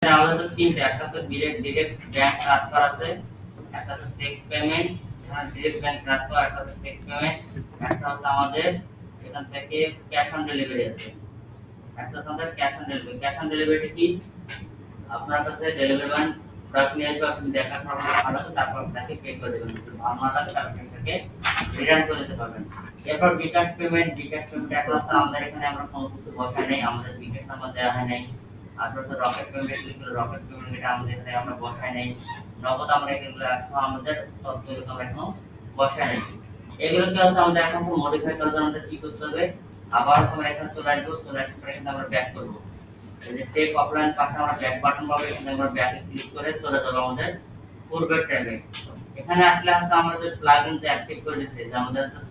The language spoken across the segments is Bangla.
আমাদের তো তিনটা, একটা হচ্ছে ডিরেক্ট ব্যাংক ট্রান্সফার আছে, একটা হচ্ছে cheque payment, direct bank transfer, একটা হচ্ছে চেক পেমেন্ট, একটা হচ্ছে আমাদের এখান থেকে ক্যাশ অন ডেলিভারি আছে। একটা হচ্ছে আমাদের cash on delivery. Cash on delivery কি? আপনার কাছে ডেলিভারি ম্যান প্রোডাক্ট নিয়ে আসবে, আপনি দেখার পর ভালো তো তারপর তাকে পে করে দেবেন। ভালো না লাগে তারপর তাকে রিটার্ন করে দিতে পারবেন। এরপর বিকাশ পেমেন্ট এখন হচ্ছে আমাদের এখানে আমরা কোনো কিছু বসাই নাই, আমাদের বিকাশ নাম্বার দেওয়া হয় নাই। আর হচ্ছে রকেট পেমেন্ট, রকেট পেমেন্ট এটা আমাদের এখানে আমরা বসাই নাই। নগদ আমরা এগুলো এখনো আমাদের তথ্যগুলো আমরা এখনো বসাই নাই। এগুলোকে হচ্ছে আমাদের এখন মডিফাই করার জন্য আমাদের কি করতে হবে? আবার আমরা এখানে চলে আসবো, চলে আসার পরে এখানে আমরা ব্যাক করবো। এই যে টেক অফলাইন পাশে আমরা ব্যাক বাটন পাবো, এখানে আমরা ব্যাকে ক্লিক করে চলে যাব আমাদের পূর্বের ট্যাবে। এখানে আসলে হচ্ছে আমাদের প্লাগইন যে অ্যাক্টিভ করে দিয়েছে, যে আমাদের হচ্ছে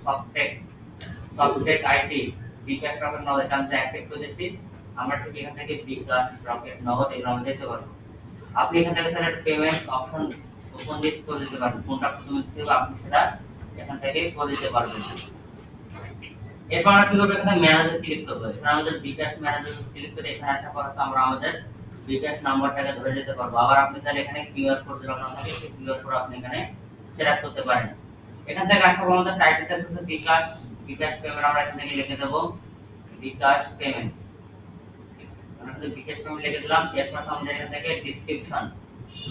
সফটটেক আইটি বিকাশ রকেট নগদ এটা আমরা অ্যাক্টিভ করে দিয়েছি। আমরা ঠিক এখান থেকে বিকাশ রকেট নগদ এগুলো আমরা দেখতে পারবো। আপনি এখান থেকে sir payment option open list করে দিতে পারবেন, কোনটা প্রথমে দিতে আপনি সেটা এখান থেকে করে দিতে পারবেন। এরপর আমরা কি করব? এখানে ম্যানেজার ক্লিক করব। এখানে আমাদের বিকাশ ম্যানেজার ক্লিক করে এখানে আসার পর আমরা আমাদের বিকাশ নাম্বারটাকে ধরে যেতে পারবো। আবার আপনি চাইলে এখানে কিউআর কোড দেওয়া থাকে, সেই কিউআর কোড আপনি এখানে সেট করতে পারেন। এখান থেকে আসার পর আমাদের টাইটেলটা হচ্ছে বিকাশ পেমেন্ট, আমরা এখানে লিখে দেব বিকাশ পেমেন্ট। আমরা বিকাশ পেমেন্ট লিখে দিলাম। এরপর আমাদের এখান থেকে ডেসক্রিপশন,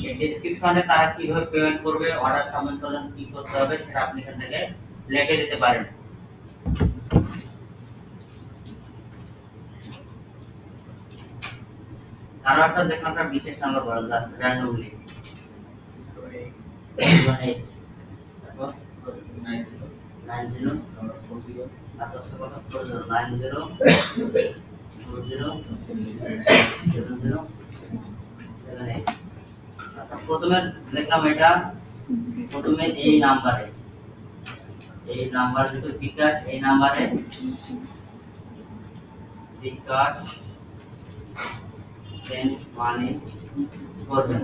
এই ডেসক্রিপশনে তারা কিভাবে পেমেন্ট করবে, অর্ডার সাবমিট করার জন্য কি করতে হবে সেটা আপনি এখান থেকে লিখে দিতে পারেন। আরো একটা যেখানে আমরা বিশেষ নাম্বার বলা যাচ্ছে র্যান্ডমলি 90 আচ্ছা, প্রথমে লিখলাম এটা, প্রথমে এই নাম্বার যেহেতু বিকাশ, এই নাম্বারে বিকাশ সেন্ড মানি করবেন।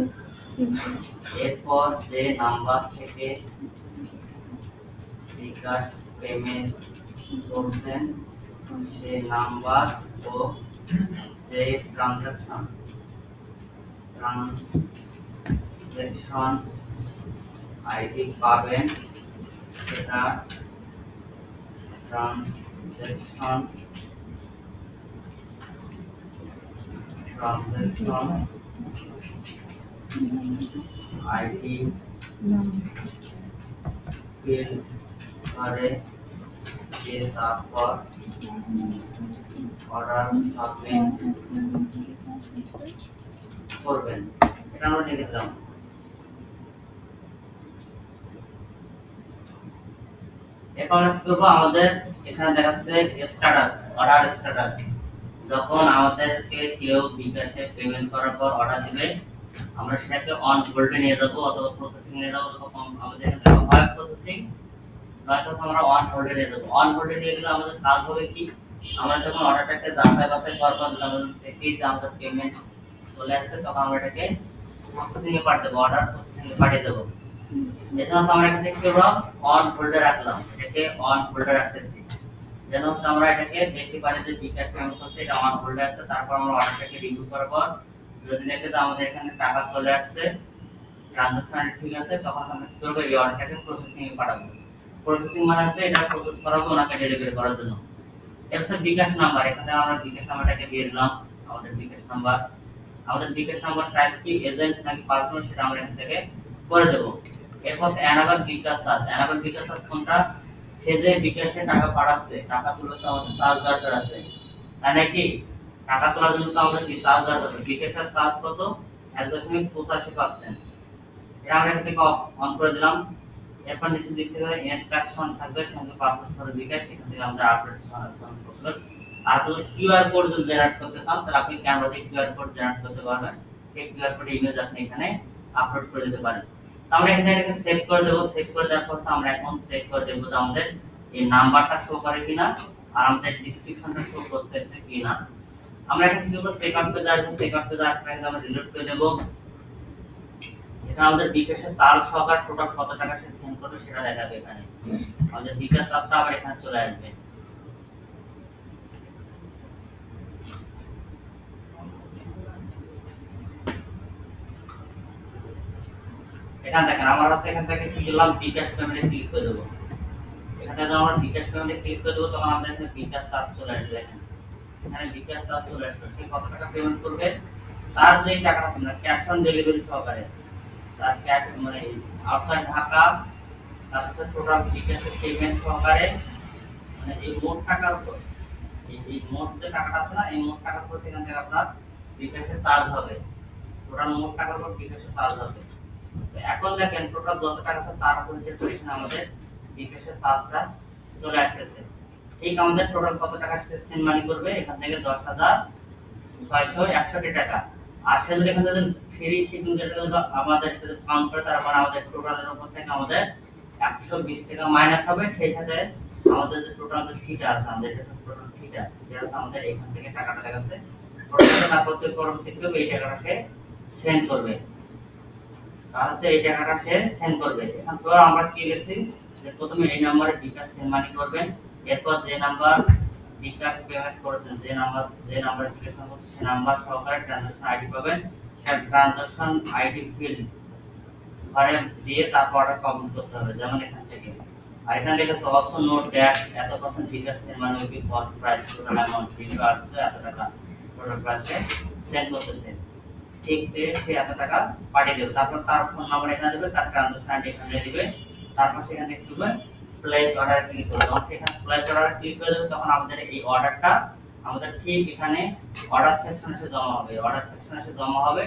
এরপর যে নাম্বার থেকে বিকাশ পেমেন্ট করছেন সেই নাম্বার ও যে ট্রানজাকশন আইডি পাবেন সেটা ট্রানজাকশন আইডি ফিল করে যে তারপর অর্ডার সাবমিট করবেন। এটা আমরা লিখেছিলাম। এখন আমরা কি করব? আমাদের এখানে দেখাচ্ছে স্ট্যাটাস, অর্ডার স্ট্যাটাস। যখন আমাদেরকে কেউ বিকাশে পেমেন্ট করার পর অর্ডার দিবে, আমরা সেটাকে অন হোল্ডে নিয়ে যাব অথবা প্রসেসিং নিয়ে যাব, অথবা আমাদের এখানে হয় প্রসেসিং, নয়তো আমরা অন হোল্ডে নিয়ে যাব। অন হোল্ডে নিয়ে গেলে আমাদের কাজ হবে কি? আমরা যখন অর্ডারটাকে যাচাই বাছাই করার পর আমাদের দেখি যে আমাদের পেমেন্ট চলে আসছে, তখন আমরা এটাকে প্রসেসিং এ পাঠিয়ে দেব, অর্ডার প্রসেসিং এ পাঠিয়ে দেব। এজন্য আমরা এখানে কি করব? অন হোল্ডে রাখলাম, এটাকে অন হোল্ডে রাখতেছি, যেন আমরা এটাকে দেখতে পারি যে বিকাশ পেমেন্ট করছে, এটা অন হোল্ডে আছে। তারপর আমরা অর্ডারটাকে রিভিউ করার পর যদি দেখি যে আমাদের এখানে টাকা চলে আসছে, ট্রানজাকশন ঠিক আছে, তখন আমরা কি করব? এই অর্ডারটাকে প্রসেসিং এ পাঠাবো। প্রসেসিং মানে হচ্ছে এটা প্রসেস করাবো ওনাকে ডেলিভারি করার জন্য। এরপর বিকাশ নাম্বার, এখানে আমরা বিকাশ নাম্বারটাকে দিয়ে দিলাম, আমাদের বিকাশ নাম্বার। আমাদের বিকাশ নাম্বার টাইপ কি এজেন্ট নাকি পার্সোনাল সেটা আমরা এখান থেকে করে দেব। এরপর অ্যানাবল বিকাশ চার্জ, অ্যানাবল বিকাশ চার্জ কোনটা? সে যে বিকাশে টাকা পাঠাচ্ছে, টাকা তুলতে আমাদের চার্জ দরকার আছে, তাই নাকি? টাকা তোলার জন্য আমাদের কি চার্জ দরকার আছে? বিকাশের চার্জ কত? 1.85%। এটা আমরা এখান থেকে অন করে দিলাম। এরপর নিচে দিক থেকে ইনস্ট্রাকশন থাকবে, সঙ্গে পাসওয়ার্ড ধরে বিকাশ, এখান থেকে আমরা আপডেট সরাসরি করতে। আর যদি কিউআর কোড যদি জেনারেট করতে চান তাহলে আপনি ক্যামেরা দিয়ে কিউআর কোড জেনারেট করতে পারবেন। সেই কিউআর কোড ইমেজ আপনি এখানে আপলোড করে দিতে পারেন। আমরা এখানে এটাকে সেভ করে দেব। সেভ করে দেওয়ার পর আমরা এখন চেক করে দেব যে আমাদের এই নাম্বারটা শো করে কিনা আর আমাদের ডেসক্রিপশনটা শো করতেছে কিনা। আমরা এখানে কি করব? চেক আউট পেজে আসব। চেক আউট পেজে আসার পরে আমরা রিলোড করে দেব। এখানে আমাদের বিকাশে চার্জ সহকার টোটাল কত টাকা সে সেন্ড করবে সেটা দেখাবে। এখানে আমাদের বিকাশ চার্জটা আবার এখানে চলে আসবে। এখানে দেখেন আমার আছে, এখান থেকে কি করলাম, বিকাশ পেমেন্টে ক্লিক করে দেবো। এখান থেকে যখন আমরা বিকাশ পেমেন্টে ক্লিক করে দেবো তখন আমাদের এখানে বিকাশ চার্জ চলে আসবে। দেখেন এখানে বিকাশ চার্জ চলে আসবে, সে কত টাকা পেমেন্ট করবে, তার যে টাকাটা তোমরা ক্যাশ অন ডেলিভারি সহকারে, তার ক্যাশ মানে আউটসাইড ঢাকা, তারপরে টোটাল বিকাশের পেমেন্ট সহকারে, মানে এই মোট টাকার উপর, এই মোট যে টাকাটা আছে না, এই মোট টাকার উপর সেখান থেকে আপনার বিকাশের চার্জ হবে, টোটাল মোট টাকার উপর বিকাশের চার্জ হবে। তো এখন দেখেন টোটাল যত টাকা আছে তার উপর হিসেব করে এখানে আমাদের বিকাশের চার্জটা চলে আসতেছে। ঠিক আমাদের টোটাল কত টাকা সেন্ড মানি করবে, এখান থেকে 10,661 টাকা। আর সে যদি এখান থেকে ফ্রি শিপিং যেটা আমাদের কাউন্ট করে, তারপর আমাদের টোটালের উপর থেকে আমাদের 120 টাকা মাইনাস হবে। সেই সাথে আমাদের যে টোটাল যে ফিটা আছে, আমাদের কাছে টোটাল ফিটা যেটা আছে আমাদের এখান থেকে টাকাটা দেখাচ্ছে টোটাল, তারপর পরবর্তীতে এই টাকাটা সে সেন্ড করবে, তাহলে এই টাকাটা সে সেন্ড করবে। এখন তো আমরা কি লিখছি যে প্রথমে এই নম্বরে বিকাশ সেন্ড মানি করবেন, এরপর যে নাম্বার বিকাশ পেমেন্ট করেছেন, যে নাম্বার বিকাশ করছেন সেই নাম্বার সহকারে ট্রানজাকশন আইডি পাবেন, সেই ট্রানজাকশন আইডি ফিল ঘরে দিয়ে তারপর অর্ডার কমপ্লিট করতে হবে, যেমন এখান থেকে। আর এখানে লেখা অলসো নোট দ্যাট এত percent bKash send money will be for price total amount bill আর এত টাকা টোটাল প্রাইসে সেন্ড করতেছে। ঠিক সে এত টাকা পাঠিয়ে দেবে, তারপর তার ফোন নাম্বার এখানে দেবে, তার ট্রানজাকশন আইডি এখানে দিবে, তারপর সেখান থেকে কি করবে, প্লেস অর্ডার ক্লিক করবে। যখন সেখানে প্লেস অর্ডার ক্লিক করে দেবে তখন আমাদের এই অর্ডারটা আমাদের ঠিক এখানে অর্ডার সেকশনে এসে জমা হবে, অর্ডার সেকশনে এসে জমা হবে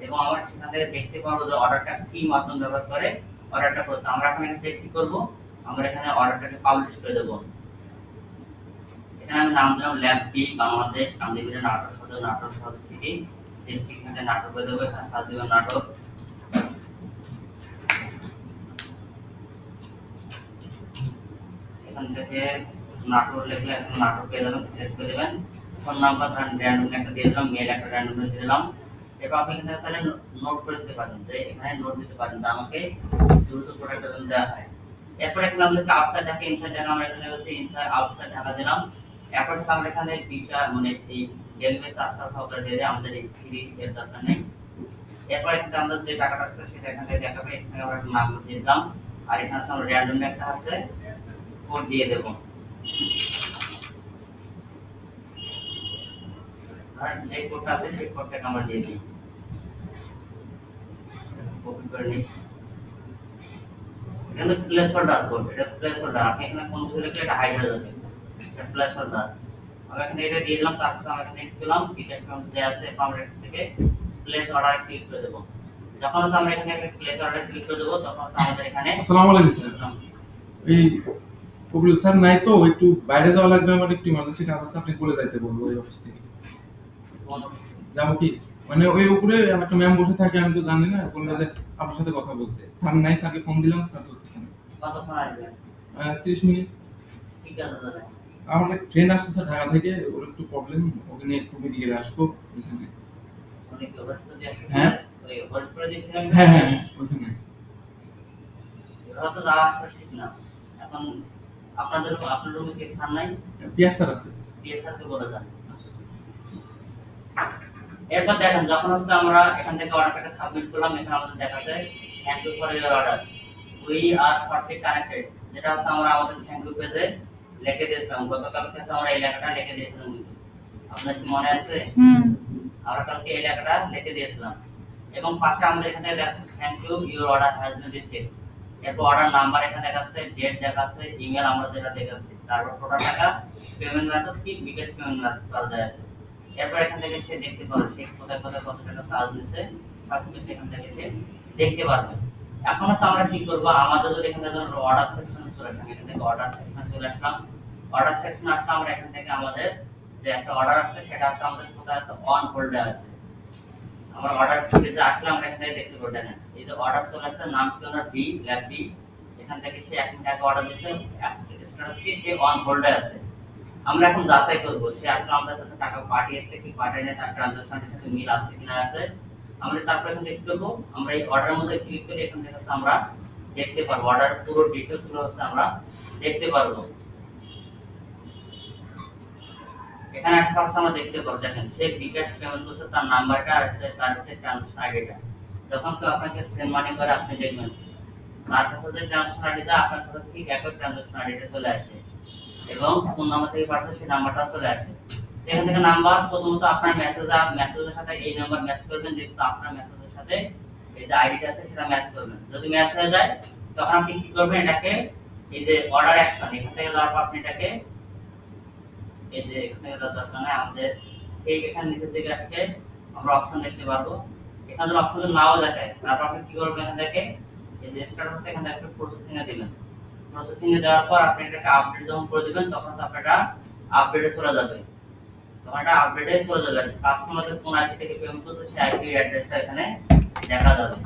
এবং আমরা সেখান থেকে দেখতে পারবো যে অর্ডারটা কি মাধ্যম ব্যবহার করে অর্ডারটা করছে। আমরা এখন এখান থেকে কি করব, আমরা এখানে অর্ডারটাকে পাবলিশ করে দেব। এখানে আমি নাম দিলাম ল্যাব বি বাংলাদেশ, কান্দিবির নাটক সদর, নাটক শহর সিটি, ডিস্ট্রিক্ট থেকে নাটক করে দেবো, এখানে সার্চ দেব নাটক। এখান থেকে নাটক লিখলে এখন নাটক পেয়ে যাবেন, সিলেক্ট করে দেবেন। ফোন নাম্বার র্যান্ডম একটা দিয়ে দিলাম, মেল একটা র্যান্ডম দিয়ে দিলাম। এরপর আপনি এখানে তাহলে নোট করে দিতে পারেন, যে এখানে নোট দিতে পারেন যে আমাকে দ্রুত প্রোডাক্টের জন্য দেওয়া হয়। এরপর এখানে আমাদেরকে আউটসাইড ঢাকা ইনসাইড ঢাকা, আমরা এখানে হচ্ছে ইনসাইড আউটসাইড ঢাকা দিলাম। এরপর সাথে আমরা এখানে বিটা মানে এই ডেলিভারি চার্জটা সহকারে দিয়ে দিই, আমাদের এই ফ্রি এর দরকার নেই। এরপর এখানে আমরা যে টাকাটা আসছে সেটা এখানে দেখাবে, এখানে আমরা একটা নাম দিয়ে দিলাম। আর এখানে আমরা র্যান্ডম একটা আছে কোড দিয়ে দেব, আর যে কোডটা আছে সেই কোডটাকে আমরা দিয়ে দিই, কপি করে নিই। এটা প্লেস হোল্ডার কোড, এটা প্লেস হোল্ডার, আপনি এখানে কোন কিছু লিখলে এটা হাইড হয়ে যাবে, এটা প্লেস হোল্ডার। আমরা এখানে এটা দিয়ে দিলাম, তারপর আমরা এখানে ক্লিক করলাম, বিকাশ পেমেন্ট যে আছে আমরা এখান থেকে প্লেস অর্ডার ক্লিক করে দেব। যখন আমরা এখানে প্লেস অর্ডার ক্লিক করে দেব তখন আমাদের এখানে আসসালামু আলাইকুম স্যার, এই কবির স্যার নাই তো, একটু বাইরে যাওয়া লাগবে, আমার একটু ইমার্জেন্সি কাজ আছে, আপনি বলে যাইতে বলবো ওই অফিস থেকে। যাবো কি মানে ওই উপরে একটা ম্যাম বসে থাকে, আমি তো জানি না, বললো যে আপনার সাথে কথা বলতে। স্যার নাই, স্যারকে ফোন দিলাম, স্যার ধরতেছেন। কতক্ষণ আসবে? 30 মিনিট। ঠিক আছে দাদা। আমার এক ফ্রেন্ড আসছে স্যার ঢাকা থেকে, ওর একটু প্রবলেম, ওকে নিয়ে একটু বেরিয়ে আসবো এখানে। অনেক ব্যবস্থা দিয়ে আসবে। হ্যাঁ ওই হসপিটালে দিছিলাম। হ্যাঁ হ্যাঁ ওইখানে। এরা তো যাওয়া আসা ঠিক না। এখন আপনাদের আপনার রুমে কি স্থান নাই? পিয়াস স্যার আছে। পিএস স্যারকে বলে যান। আচ্ছা এরপর দেখেন যখন হচ্ছে আমরা এখান থেকে অর্ডারটাকে সাবমিট করলাম, এখানে আমাদের দেখাচ্ছে thank you for your order, we are shortly connected, যেটা হচ্ছে আমরা আমাদের থ্যাংক ইউ পেজে লিখে দিয়েছিলাম। গতকাল থেকে আমরা এই লেখাটা লিখে দিয়েছিলাম, কিন্তু আপনার কি মনে আছে? আমরা কালকে এই লেখাটা লিখে দিয়েছিলাম এবং পাশে আমাদের এখানে দেখাচ্ছে thank you your order has been received. এরপর অর্ডার নাম্বার এখানে দেখাচ্ছে, ডেট দেখাচ্ছে, ইমেল আমরা যেটা দেখাচ্ছি, তারপর টোটাল টাকা, পেমেন্ট মেথড কি বিকাশ পেমেন্ট মেথড করা যায় আছে। এরপর এখান থেকে সে দেখতে পারবে সে কোথায় কোথায় কত টাকা চার্জ দিচ্ছে, সবকিছু এখান থেকে সে দেখতে পারবে। এখন হচ্ছে আমরা কি করবো, আমাদের যদি এখানে ধরুন অর্ডার সেকশনে চলে আসলাম, এখান থেকে অর্ডার সেকশনে চলে আসলাম, অর্ডার সেকশনে আসলে আমরা এখান থেকে আমাদের যে একটা অর্ডার আছে সেটা আছে আমাদের কোথায় আছে, অন হোল্ডে আছে। আমরা অর্ডার পেজে আসলে আমরা এখান থেকে দেখতে পারবো, দেখেন এই যে অর্ডার চলে আসছে, নাম কি ওনার বি ল্যাব বি, এখান থেকে সে 1 মিনিট আগে অর্ডার দিয়েছে, স্ট্যাটাস কি সে অন হোল্ডে আছে। আমরা এখন যাচাই করব সে আসলে আমাদের কাছে টাকা পাঠিয়েছে কি পাঠায়নি, তার ট্রানজাকশনের সাথে মিল আছে কিনা আছে। আমরা তারপর এখানে দেখতে পারবো, আমরা এই অর্ডারের মধ্যে ক্লিক করে এখান থেকে আমরা দেখতে পারবো অর্ডার পুরো ডিটেইলস গুলো হচ্ছে আমরা দেখতে পারবো। এখানে একটা কথা আমরা দেখতে পারবো, দেখেন সে বিকাশ পেমেন্ট করছে, তার নাম্বারটা আর তার হচ্ছে ট্রানজাকশন আইডিটা। যখন কেউ আপনাকে সেন্ড মানি করে আপনি দেখবেন তার কাছে যে ট্রানজাকশন আইডিটা আপনার কাছে ঠিক একই ট্রানজাকশন আইডিটা চলে আসে এবং কোন নাম্বার থেকে পাঠাচ্ছে সেই নাম্বারটা চলে আসে। এখান থেকে নাম্বার প্রথমত আপনার মেসেজের সাথে এই নাম্বার ম্যাচ করবেন, যেহেতু আপনার মেসেজের সাথে এই যে আইডিটা আছে সেটা ম্যাচ করবেন। যদি ম্যাচ হয়ে যায় তখন আপনি কি করবেন, এটাকে এই যে অর্ডার অ্যাকশন এখান থেকে দেওয়ার পর আপনি এটাকে এই যে এখান থেকে দেওয়ার দরকার নেই, আমাদের ঠিক এখানে নিচের দিকে আসছে আমরা অপশন দেখতে পারবো। এখানে যদি অপশন নাও দেখায় তারপর আপনি কি করবেন, এখান থেকে এই যে স্ট্যাটাস এখান থেকে আপনি প্রসেসিং এ দিবেন। প্রসেসিং এ দেওয়ার পর আপনি এটাকে আপডেট যখন করে দিবেন তখন আপনারা আপডেটে চলে যাবে। তখন এটা আপডেটে চলে যাবে, কাস্টমারদের কোন আইপি থেকে পেমেন্ট করছে সেই আইপি অ্যাড্রেসটা এখানে দেখা যাবে।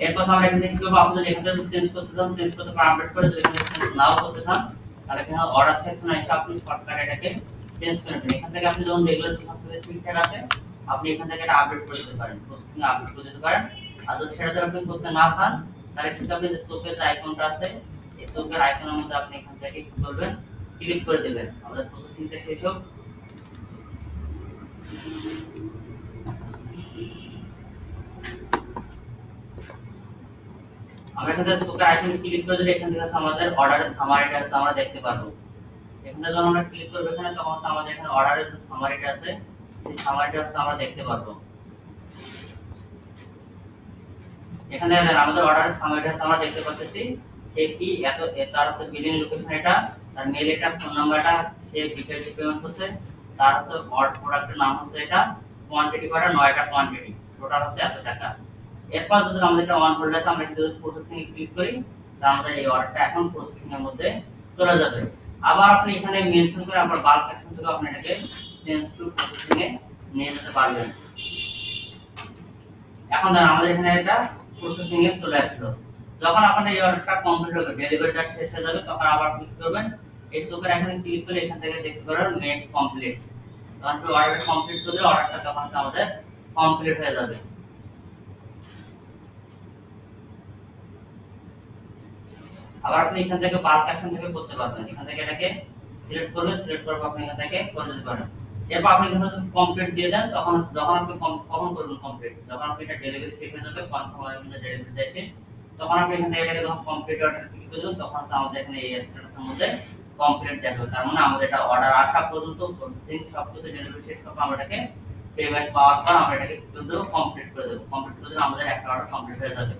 এরপর আমরা এখানে কি করব, আপনি যদি এখানে চেঞ্জ করতে চান চেঞ্জ করতে পারেন, আপডেট করে যদি এখানে চেঞ্জ নাও করতে চান তাহলে এখানে অর্ডার সেকশনে এসে আপনি শর্টকাট এটাকে চেঞ্জ করে নেবেন। এখান থেকে আপনি যখন দেখলেন সবকিছু ঠিকঠাক আছে আপনি এখান থেকে এটা আপডেট করে দিতে পারেন, প্রসেসিং এ আপডেট করে দিতে পারেন। আর যদি সেটা আপনি করতে না চান তাহলে ঠিক আপনি যে চোখের যে আইকনটা আছে এই চোখের আইকনের মধ্যে আপনি এখান থেকে কি করবেন, ক্লিক করে দিবেন। আমাদের প্রসেসিংটা শেষ হোক। আমরা এখান থেকে চোখের আইকনে ক্লিক করে দিলে এখান থেকে আমাদের অর্ডারের সামারিটা আছে আমরা দেখতে পারবো। এখানে যখন আমরা ক্লিক করব এখানে তখন আমাদের এখানে অর্ডারের যে সামারিটা আছে সেই সামারিটা আমরা দেখতে পারবো। এখানে আমাদের অর্ডারের সামারিটা আমরা দেখতে পাচ্ছি সে কি এত তার হচ্ছে বিলিং লোকেশন এটা, তার মেল এটা, ফোন নাম্বারটা, সে বিকাশে পেমেন্ট করছে, তার হচ্ছে প্রোডাক্টের নাম হচ্ছে এটা, কোয়ান্টিটি করা 9টা কোয়ান্টিটি, টোটাল হচ্ছে এত টাকা। এরপর যদি আমাদের এটা অন হোল্ড আছে আমরা যদি প্রসেসিং এ ক্লিক করি তাহলে আমাদের এই অর্ডারটা এখন প্রসেসিং এর মধ্যে চলে যাবে। আবার আপনি এখানে মেনশন করে আবার বাল্ক অ্যাকশন থেকে আপনি এটাকে চেঞ্জ টু প্রসেসিং এ নিয়ে যেতে পারবেন। এখন দেখুন আমাদের এখানে এটা প্রসেসিং এ চলে আসলো। যখন আপনার এই অর্ডারটা কমপ্লিট হবে, ডেলিভারিটা শেষ হয়ে যাবে, তখন আবার ক্লিক করবেন এই চোখের এখানে ক্লিক করে এখান থেকে দেখতে পারবেন মেক কমপ্লিট। তখন অর্ডারটা কমপ্লিট করলে অর্ডারটা তখন আমাদের কমপ্লিট হয়ে যাবে। আবার আপনি এখান থেকে বাল্ক অ্যাকশন থেকে করতে পারবেন, এখান থেকে এটাকে সিলেক্ট করবেন, সিলেক্ট করার পর আপনি এখান থেকে করে দিতে পারেন। এরপর আপনি এখানে কমপ্লিট দিয়ে দেন, তখন যখন আপনি কখন করবেন কমপ্লিট, যখন আপনি এটা ডেলিভারি শেষ হয়ে যাবে, কনফার্ম হয়ে যাবে ডেলিভারি শেষ, তখন আপনি এখান থেকে এটাকে যখন কমপ্লিট অর্ডার ক্লিক করবেন তখন আমাদের এখানে এই স্ট্যাটাসের মধ্যে কমপ্লিট দেখাবে। তার মানে আমাদের এটা অর্ডার আসা পর্যন্ত প্রসেসিং সবকিছু ডেলিভারি শেষ হবে, আমরা এটাকে পেমেন্ট পাওয়ার পর আমরা এটাকে কিন্তু কমপ্লিট করে দেব। কমপ্লিট করে দিলে আমাদের একটা অর্ডার কমপ্লিট হয়ে যাবে।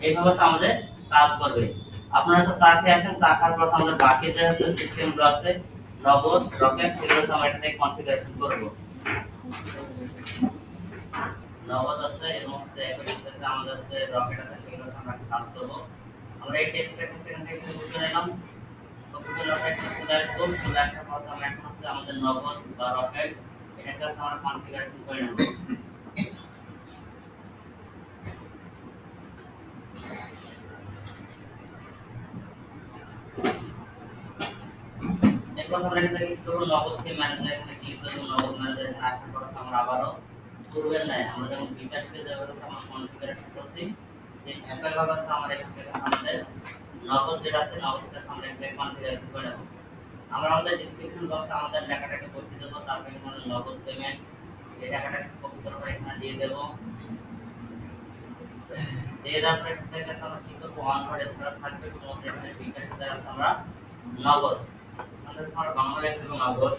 এইভাবে আমাদের কাজ করবে। আপনারা সব চা খেয়ে আসেন, চা খাওয়ার পর আমাদের বাকি যে হচ্ছে সিস্টেমগুলো আছে নগদ রকেট সেগুলো আমরা এখানে কনফিগারেশন করব। নগদ আছে এবং সেটা আমাদের যে রকেট আছে সেগুলো আমরা কাজ করব। আমরা এই টেক্সটটা এখান থেকে বুঝে নিলাম। তো বুঝে নেওয়ার পর একটা সিলেক্ট করব, সিলেক্ট করার পর আমরা এখন হচ্ছে আমাদের নগদ বা রকেট এটাকে আমরা কনফিগারেশন করে নেব। এরপর আমরা এখান থেকে কি করব, নগদ কে ম্যানেজার এখানে ক্লিক করব। নগদ ম্যানেজার এখানে আসার পর আমরা আবারও পূর্বের নাই আমরা যেমন বিকাশকে যেভাবে আমরা কনফিগারেশন করছি এই একইভাবে আমরা এখান থেকে আমাদের নগদ যেটা আছে নগদটা আমরা এখানে কনফিগারেশন করে নেব। আমরা আমাদের ডেসক্রিপশন বক্সে আমাদের লেখাটাকে বসিয়ে দেব, তারপর এখানে নগদ পেমেন্ট এই লেখাটাকে কপি করে এখানে দিয়ে দেব। দিয়ে দেওয়ার পর এখান থেকে আমরা কি করব, অন করে স্ট্যাটাস থাকবে শুধুমাত্র এখানে বিকাশের জায়গায় আমরা নগদ আমাদের আমরা বাংলা লিখব নগদ।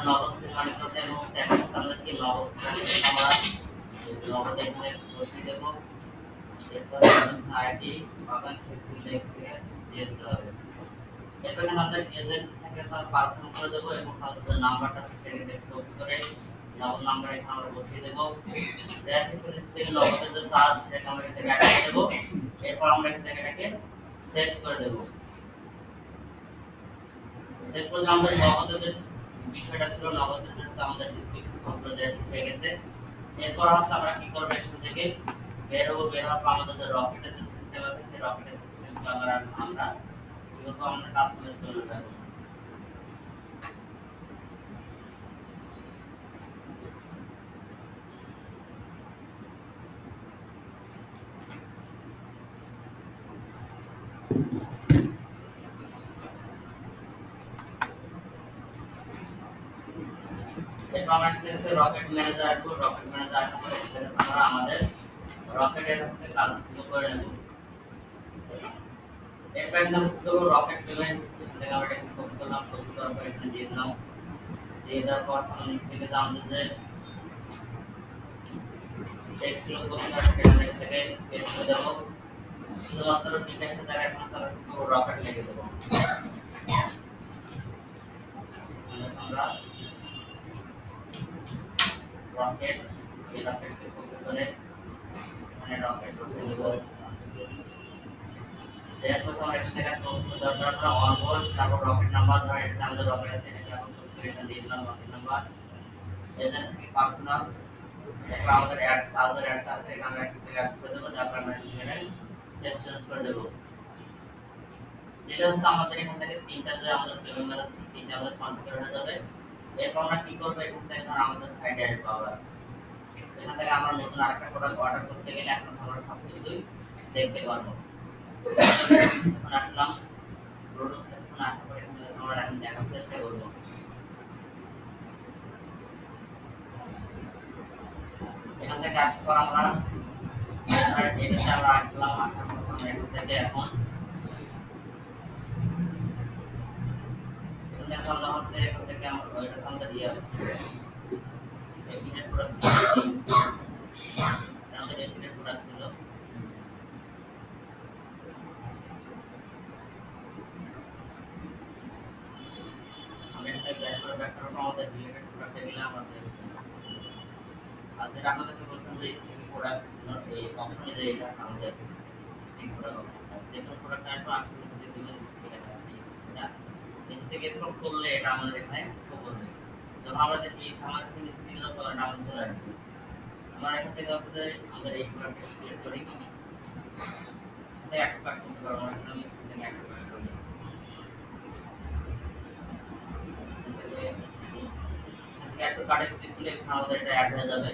নগদ সিলেক্ট করতে এবং ট্যাক্স আমাদের কি নগদ আমরা নগদ এখানে বসিয়ে দেব। এরপর আইডি বাগান সেটি লিখে দিয়ে দিতে হবে। এরপর এখানে আমাদের এজেন্ট থেকে আমরা পারসন করে দেব এবং আমাদের নাম্বারটা সেখানে কপি করে নগদ নাম্বার এখানে আমরা বসিয়ে দেব। দেওয়ার শেষে থেকে নগদের যে চার্জ সেটা আমরা এখানে কাটিয়ে দেব। এরপর আমরা এখান থেকে এটাকে সেভ করে দেব। সেভ করে আমাদের নগদের বিষয়টা ছিল নগদের হচ্ছে আমাদের ডিসক্রিপশন সবগুলো দেওয়া শেষ হয়ে গেছে। এরপর হচ্ছে আমরা কি করব, এখান থেকে বের হওয়ার পর আমাদের যে রকেটের যে সিস্টেম আছে সেই রকেটের সিস্টেমটা আমরা কি করব, আমাদের কাস্টমাইজ করে নেব। এরপর আমরা এখানে রকেট ম্যানেজার আসবো, রকেট ম্যানেজার আসার পরে এখানে আমরা আমাদের রকেটের হচ্ছে কাজগুলো করে নেব। এরপর একদম পুরো রকেট পেমেন্ট এখান থেকে আমরা এটা কপি করলাম, কপি করার পর এখানে দিয়ে দিলাম, দিয়ে দেওয়ার পর সামনে থেকে আমাদের যে টেক্সট গুলো কপি করা সেখানে থেকে পেস্ট করে দেবো। শুধুমাত্র বিকাশের জায়গায় এখন আমরা পুরো রকেট লিখে দেবো। আমরা রকেট এই রকেটকে কপি করে মানে রকেট করতে দেবো। এরপর আমরা এখান থেকে তথ্য দরকার আমরা অন বোর্ড তারপর রকেট নাম্বার ধরে এটা আমাদের রকেট আছে এটাকে এখন এটা দিয়ে দিলাম রকেট নাম্বার। এখান থেকে পার্সোনাল এরপর আমাদের অ্যাড সাউন্ডার অ্যাড আছে এখানে আমরা একটা অ্যাড করে দেবো, তারপর আমরা এখানে সেভ চেঞ্জ করে দেবো। যেটা হচ্ছে আমাদের এখান থেকে তিনটা যে আমাদের পেমেন্ট মেথড আছে তিনটা আমাদের কনফিগার হয়ে যাবে। এরপর আমরা কি করব, এখান থেকে আমাদের সাইডে আসবো আবার এখান থেকে আমরা নতুন আরেকটা প্রোডাক্ট অর্ডার করতে গেলে এখন আমরা সবকিছুই দেখতে পারবো। এখন আসলাম প্রোডাক্ট এখন আসার পরে এখানে আমরা এখন দেখার চেষ্টা করবো। এখান থেকে আসার পর আমরা এটাতে আমরা আসলাম, আসার পর আমরা এখান থেকে এখন এখান হচ্ছে এখান থেকে আমরা ওইটা সামনে দিয়ে আসছি এপিনেট প্রোডাক্ট আমাদের এপিনেট প্রোডাক্ট ছিল। আমরা এখান থেকে ব্যাক করার পর আমাদের রিলেটেড প্রোডাক্টে গেলে আমাদের আর যেটা আপনাদেরকে বলছিলাম যে স্টিকি প্রোডাক্ট এই অপশনে যে এটা আছে আমাদের স্টিকি প্রোডাক্ট যে কোনো প্রোডাক্ট আসবে আসলে যে দিবেন স্টিকি লেখা আছে এটা স্টিকি স্ক্রল করলে এটা আমাদের এখানে শো করবে। যখন আমরা যে এই আমার এখানে স্টিকি এর কালার নাম চলে আসবে আমরা এখান থেকে হচ্ছে আমাদের এই প্রোডাক্টটা সিলেক্ট করি এটা একটা কাট করতে পারবো আমরা এখানে একটা কাট করি একটা কাটে ক্লিক করলে এখানে আমাদের এটা অ্যাড হয়ে যাবে।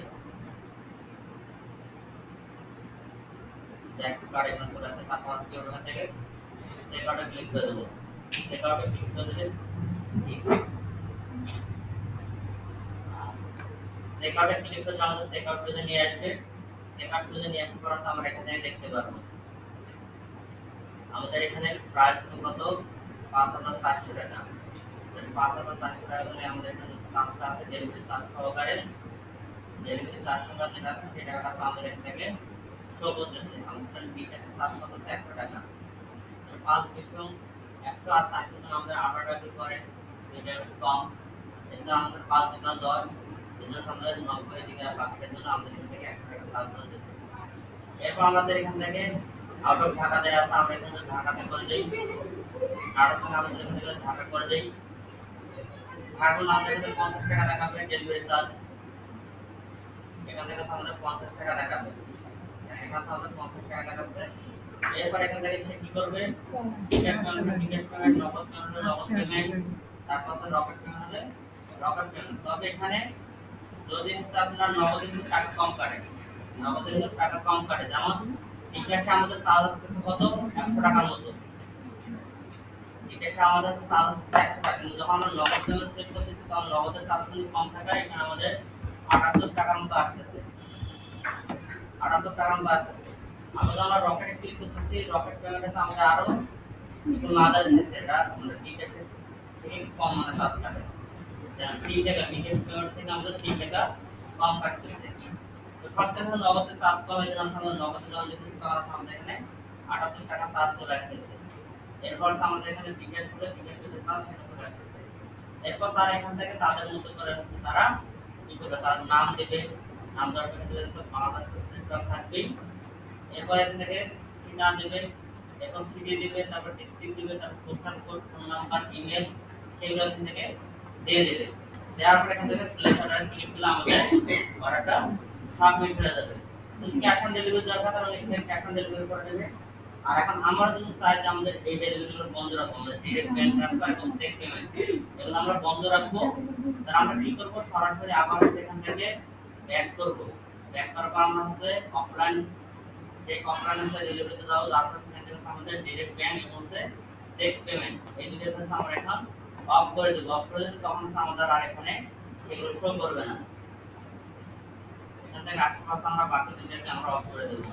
একটা কার্ড এখানে চলে আসে তারপর কি হবে এখান থেকে সেই কার্ডে ক্লিক করে দেবো, সেই কার্ডে ক্লিক করে দিলে সেই কার্ডে ক্লিক করে আমাদের সেই কার্ডটা নিয়ে আসবে। সেই কার্ডটা নিয়ে আসার পর আমরা এখানে দেখতে পারবো আমাদের এখানে প্রাইস কত ৫,৪০০ টাকা। ৫,৪০০ টাকা ধরে আমাদের এখানে চার্জটা আছে ডেলিভারি চার্জ সহকারে, ডেলিভারি চার্জ সহকারে যেটা আছে সেই টাকাটা আমাদের এখান থেকে শো করতেছে। আমাদের বিকাশে চার্জ কত ১০০ টাকা, ৫ আর ৪০০ আমাদের ১৮ টাকা করে, এটা একটু কম। এটা আমাদের ৫ × ১০ এজন্য আমাদের ৯০ টাকা বাকির জন্য আমাদের এখান থেকে ১০০ টাকা চার্জ করতেছে। এরপর আমাদের এখান থেকে আউট অফ ঢাকা দেয়া আছে, আমরা এখানে ঢাকাতে করে দেই, আর এখানে আমাদের এখান থেকে ঢাকা করে দেই। ঢাকা আমাদের এখানে ৫০ টাকা দেখাবে ডেলিভারি চার্জ, এখান থেকে আমাদের ৫০ টাকা দেখাবে, এখানে আমাদের ৫০ টাকা দেখাচ্ছে। এরপর এখান থেকে সে কি করবে টিকেট পেমেন্ট নগদ পেমেন্ট তারপর রকেট পেমেন্ট হলে রকেট পেমেন্ট। তবে এখানে যদি আপনার নগদে টাকা কম কাটে, নগদে টাকা কম কাটে, যেমন বিকাশে আমাদের চার্জ আসছে কত ১০০ টাকার মতো, বিকাশে আমাদের চার্জ আসছে ১০০ টাকা, কিন্তু যখন আমরা নগদ পেমেন্ট শেষ করতেছি তখন নগদের চার্জ কিন্তু কম থাকায় এখানে আমাদের ৭৮ টাকার মতো আসতেছে, ৭৮ টাকার মতো আসতেছে। আমরা যখন রকেটে ক্লিক করতেছি রকেট পেমেন্টে আমাদের আরো একটু মাদার আছে, এটা আমাদের বিকাশে থেকে কম মানে চার্জ কাটে, যেমন ৩ টাকা বিকাশ পেমেন্ট থেকে আমাদের ৩ টাকা কম কাটতেছে। তো সব থেকে নগদে চার্জ কম এই জন্য আমরা নগদে যখন দেখতেছি তখন আমাদের এখানে ৭৮ টাকা চার্জ চলে আসতেছে। এরপর আমাদের এখানে বিকাশ করে বিকাশের যে চার্জ সেটা চলে আসতেছে। এরপর তারা এখান থেকে তাদের মতো করে হচ্ছে তারা কি করবে, তার নাম দেবে, নাম দেওয়ার পরে বাংলাদেশ স্টেট থাকবেই। এরপর এখান থেকে নাম দেবে, এরপর সিটি দিবে, তারপর ডিস্ট্রিক্ট দিবে, তারপর postal code, phone number, email সেগুলো এখান থেকে দিয়ে দেবে। দেওয়ার পর এখান থেকে প্লেস অর্ডার ক্লিক করলে আমাদের অর্ডারটা সাবমিট হয়ে যাবে। যদি ক্যাশ অন ডেলিভারি দরকার তাহলে এখানে ক্যাশ অন ডেলিভারি করে দেবে। আর এখন আমরা যদি চাই যে আমাদের এই ডেলিভারিগুলো বন্ধ রাখবো, আমরা ডাইরেক্ট ব্যাংক ট্রান্সফার এবং চেক পেমেন্ট এগুলো আমরা বন্ধ রাখবো, তাহলে আমরা কি করবো সরাসরি আবার এখান থেকে ব্যাক করব। ব্যাক করার পর আমরা হচ্ছে অফলাইন এই অফলাইনে ডেলিভারিতে যাবো, তারপর সেখান থেকে আমাদের ডাইরেক্ট ব্যাংক এবং চেক পেমেন্ট এই দুটো হচ্ছে আমরা এখন অফ করে দেবো। অফ করে দিলে তখন আমাদের আর এখানে সেগুলো শো করবে না। এখান থেকে আশেপাশে আমরা বাকি দুটাকে আমরা অফ করে দেবো।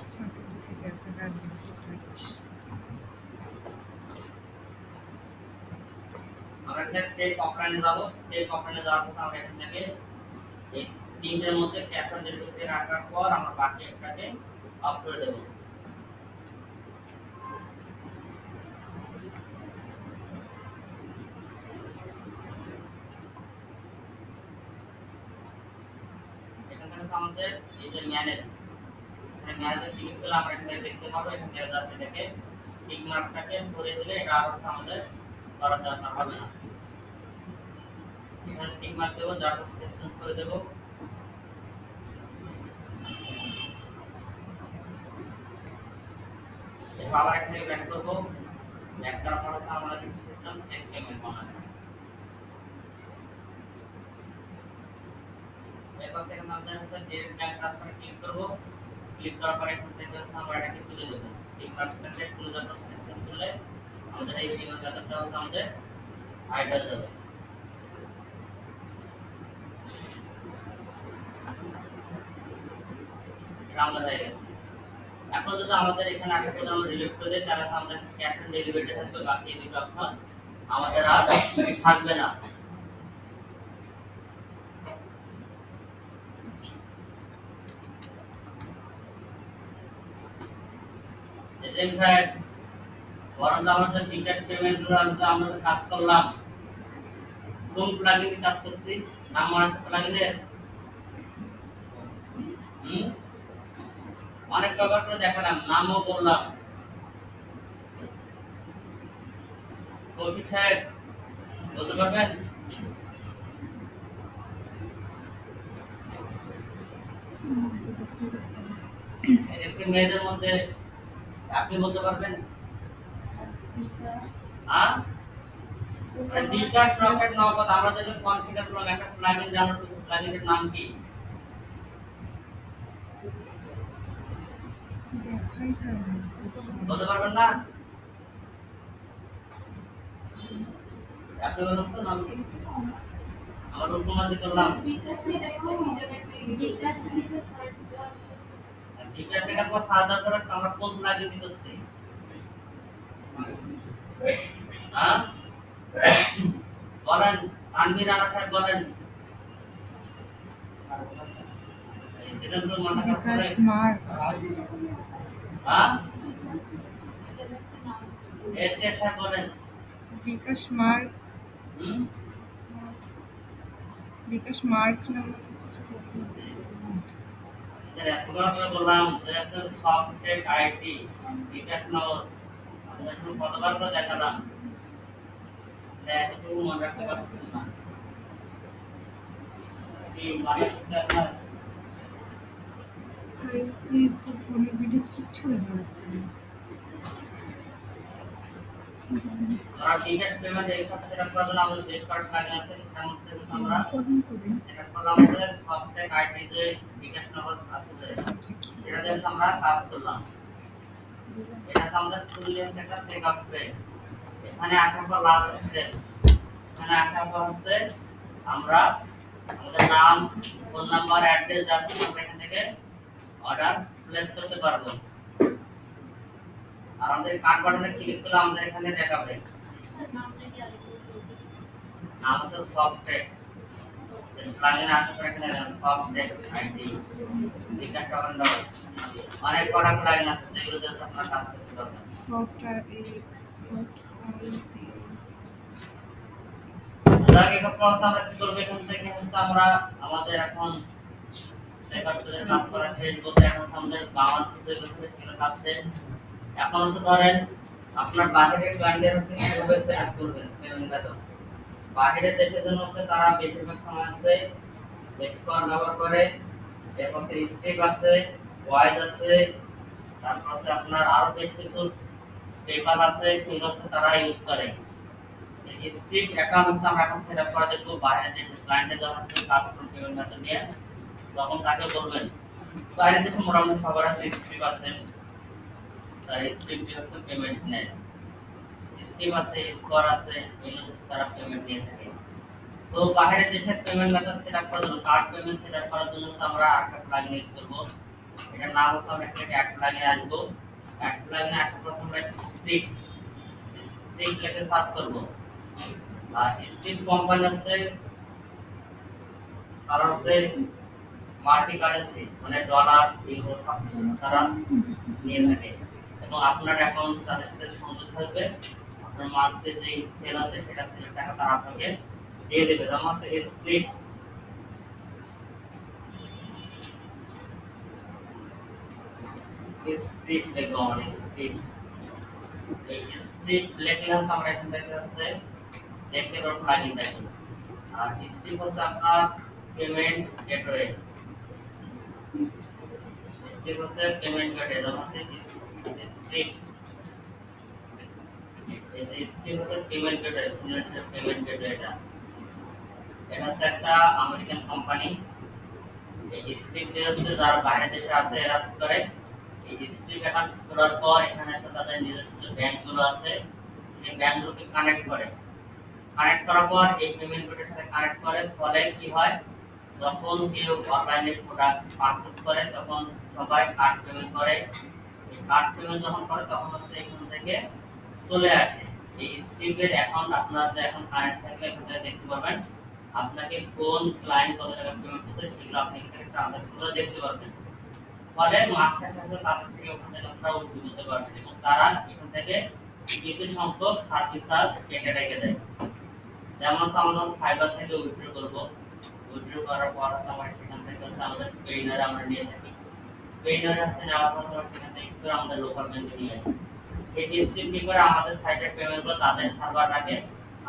আমরা এখানে টেক অফলাইনে যাবো। টেক অফলাইনে যাওয়ার পর আমরা এখান থেকে এই তিনটের মধ্যে ক্যাশ অন ডেলিভারি রাখার পর আমরা বাকি একটাকে অফ করে দেবো। এখান থেকে আমাদের এই যে ম্যানেজ, এখানে ম্যানেজে ক্লিক করলে আমরা এখানে দেখতে পাবো এখানে জাস্ট এটাকে টিক মার্কটাকে সরিয়ে দিলে এটা আর আমাদের করার দরকার হবে না। এখানে টিক মার্ক দেবো, তারপর সেকশন করে দেবো। এরপর আবার এখানে ব্যাক করবো। ব্যাক করার পর আমরা সিস্টেম চেক পেমেন্ট বানাবো। এরপর থেকে আমাদের হচ্ছে ডিরেক্ট ব্যাংক ট্রান্সফারে ক্লিক করবো। ক্লিক করার পর এখান থেকে আমরা এটাকে তুলে দেবো। টিক মার্কটাকে তুলে দেওয়ার পর সেকশন করলে আমাদের এই পেমেন্ট মেথডটা হচ্ছে আমাদের হাইড হয়ে যাবে। এটা আমাদের হয়ে গেছে। এখন যদি আমাদের এখানে আগে থেকে আমরা ডিলিট করে দিই তাহলে আমাদের ক্যাশ অন ডেলিভারি থাকবে, বাকি এই দুটো অপশন আমাদের আর থাকবে না। এই যে বরং আমাদের বিকাশ পেমেন্টগুলো আমরা কাজ করলাম, কোন প্লাগইনে কাজ করছি নাম মনে আছে প্লাগইনের? অনেক ব্যবহার করে দেখালাম, নামও বললাম। কৌশিক সাহেব বলতে পারবেন? একটি মেয়েদের মধ্যে আপনি বলতে পারবেন? হ্যাঁ, বিকাশ রকেট নগদ আমরা যেটা কনফিগার করলাম একটা প্লাগইন ডাউনলোড করছি, প্লাগইনের নাম কি? বলতে পারবেন না? আপনি বলুন তো নাম কি? আমার রূপকুমার দি করলাম। বিকাশ লিখে সার্চ দাও। বিকাশ লেখার পর সার্চ দেওয়ার পর আমরা কোন প্লাগইন করছি? হ্যাঁ বলেন, তানভীর রানা সাহেব বলেন। বিকাশ মার্ক। হ্যাঁ এসে সাহেব বলেন। বিকাশ মার্ক। বিকাশ মার্ক নাম বললাম সফটটেক আইটি বিকাশ নগর আমরা শুধু কতবার করে দেখালাম, এতটুকু মনে রাখতে পারছেন না কি মানে আপনার এই তো ফোনের ভিডিও কিচ্ছু দেখা যাচ্ছে না। আর বিকাশ পেমেন্ট এই সব সেটআপ করার জন্য আমাদের বেশ কয়েকটা প্লাগইন আছে, সেটার মধ্যে আমরা সেটআপ করলাম আমাদের সফটটেক আইটি যে বিকাশ নগর আছে সেটা দিয়ে আমরা কাজ করলাম। এটা আমাদের ফুল একটা চেকআপ পেজ। এখানে আসার পর লাস্ট স্টেপ, এখানে আসার পর হচ্ছে আমরা আমাদের নাম, ফোন নাম্বার, অ্যাড্রেস আছে, আমরা এখান থেকে অর্ডার প্লেস করতে পারবো। আর আমাদের কার্ড বাটনে ক্লিক করলে আমাদের এখানে দেখাবে নাম হচ্ছে সফটটেক। প্লাগইন আসার পর এখানে সফটটেক আইডি বিকাশ নগর অনেক কটা প্লাগইন আছে যেগুলো দিয়ে আপনারা কাজ করতে পারবেন। আগে প্রসেস আমরা কি করব, এখান থেকে হচ্ছে আমরা আমাদের এখন সেটআপের কাজ করা শেষ বলতে এখন আমাদের বাংলাদেশে যেগুলো সেগুলো কাজ শেষ। এখন হচ্ছে ধরেন আপনার বাইরের ক্লায়েন্টের হচ্ছে কিভাবে সেটআপ করবেন পেমেন্ট মেথড। বাইরের দেশের জন্য হচ্ছে তারা বেশিরভাগ সময় আছে স্কোয়ার ব্যবহার করে, এরপর স্ট্রিপ আছে, ওয়াইজ আছে, তারপর হচ্ছে আপনার আরো বেশ কিছু পেপার আছে সেগুলো হচ্ছে তারা ইউজ করে। স্ট্রিপ অ্যাকাউন্ট হচ্ছে আমরা এখন সেটআপ করা দেখবো বাইরের দেশের ক্লায়েন্টের যখন কাজ করবেন পেমেন্ট মেথড নিয়ে তখন তাকে বলবেন। বাইরের দেশে মোটামুটি সবার আছে স্ট্রিপ আছে, তার স্ট্রিপ দিয়ে হচ্ছে পেমেন্ট নেয়। স্ট্রিপ আছে, স্কোয়ার আছে, এগুলো হচ্ছে তারা পেমেন্ট দিয়ে থাকে। তো বাইরের দেশের পেমেন্ট মেথড সেটআপ করার জন্য কার্ড পেমেন্ট সেটআপ করার জন্য আমরা আরেকটা প্লাগইন ইউজ করব। এটার নাম হচ্ছে আমরা একটা অ্যাড প্লাগইন আসবো। অ্যাড প্লাগইন আসার পর আমরা স্ট্রিপ লিখে সার্চ করব। আর স্ট্রিপ কোম্পানি আছে আর হচ্ছে মাল্টি কারেন্সি মানে ডলার ইউরো সব কিছু তারা নিয়ে থাকে এবং আপনার অ্যাকাউন্ট তাদের সাথে সংযুক্ত থাকবে। আপনার মান্থলি যে সেল আছে সেটা সেলের টাকা তারা আপনাকে দিয়ে দেবে। যেমন হচ্ছে স্ট্রিপ লিখবো আমরা স্ট্রিপ। এই স্ট্রিপ লিখলে হচ্ছে আমরা এখান থেকে হচ্ছে দেখতে পারবো প্লাগইনটা কি। আর স্ট্রিপ হচ্ছে আপনার পেমেন্ট গেটওয়ে। স্ট্রিপ হচ্ছে পেমেন্ট গেটওয়ে যেমন হচ্ছে স্ট্রিপ এই স্ট্রিপ হচ্ছে payment gateway financial payment gateway এটা হচ্ছে একটা আমেরিকান কোম্পানি। এই স্ট্রিপ দিয়ে হচ্ছে যারা বাইরের দেশে আছে এরা কি করে এই স্ট্রিপ অ্যাকাউন্ট খোলার পর এখানে আছে তাদের নিজস্ব যে ব্যাংকগুলো আছে সেই ব্যাংকগুলোকে কানেক্ট করে। কানেক্ট করার পর এই পেমেন্ট গেটওয়ের সাথে কানেক্ট করে ফলে কি হয় যখন কেউ অনলাইনে প্রোডাক্ট পারচেজ করে তখন সবাই কার্ড পেমেন্ট করে। এই কার্ড পেমেন্ট যখন করে তখন হচ্ছে এখান থেকে চলে আসে এই স্ট্রিপের অ্যাকাউন্ট আপনার যে এখন কানেক্ট থাকবে এখান থেকে দেখতে পারবেন আপনাকে কোন ক্লায়েন্ট কত টাকা পেমেন্ট করছে সেগুলো আপনি এখানে ট্রানজাকশনগুলো দেখতে পারবেন। ফলে মাস শেষে আসলে তাদের থেকে ওখান থেকে আপনারা উদ্যোগ হতে পারবেন এবং তারা এখান থেকে কিছু সংখ্যক সার্ভিস চার্জ কেটে রেখে দেয়। যেমন হচ্ছে আমরা যখন ফাইবার থেকে উইথড্র করবো উইথড্র করার পর হচ্ছে আমরা সেখান থেকে হচ্ছে আমাদের পেইনারে আমরা নিয়ে থাকি। পেইনারে হচ্ছে নেওয়ার পর আমরা সেখান থেকে করে আমাদের লোকাল ব্যাংকে নিয়ে আসি। এই স্ট্রিপ কি করে আমাদের সাইটের পেমেন্টগুলো তাদের সার্ভার রাখে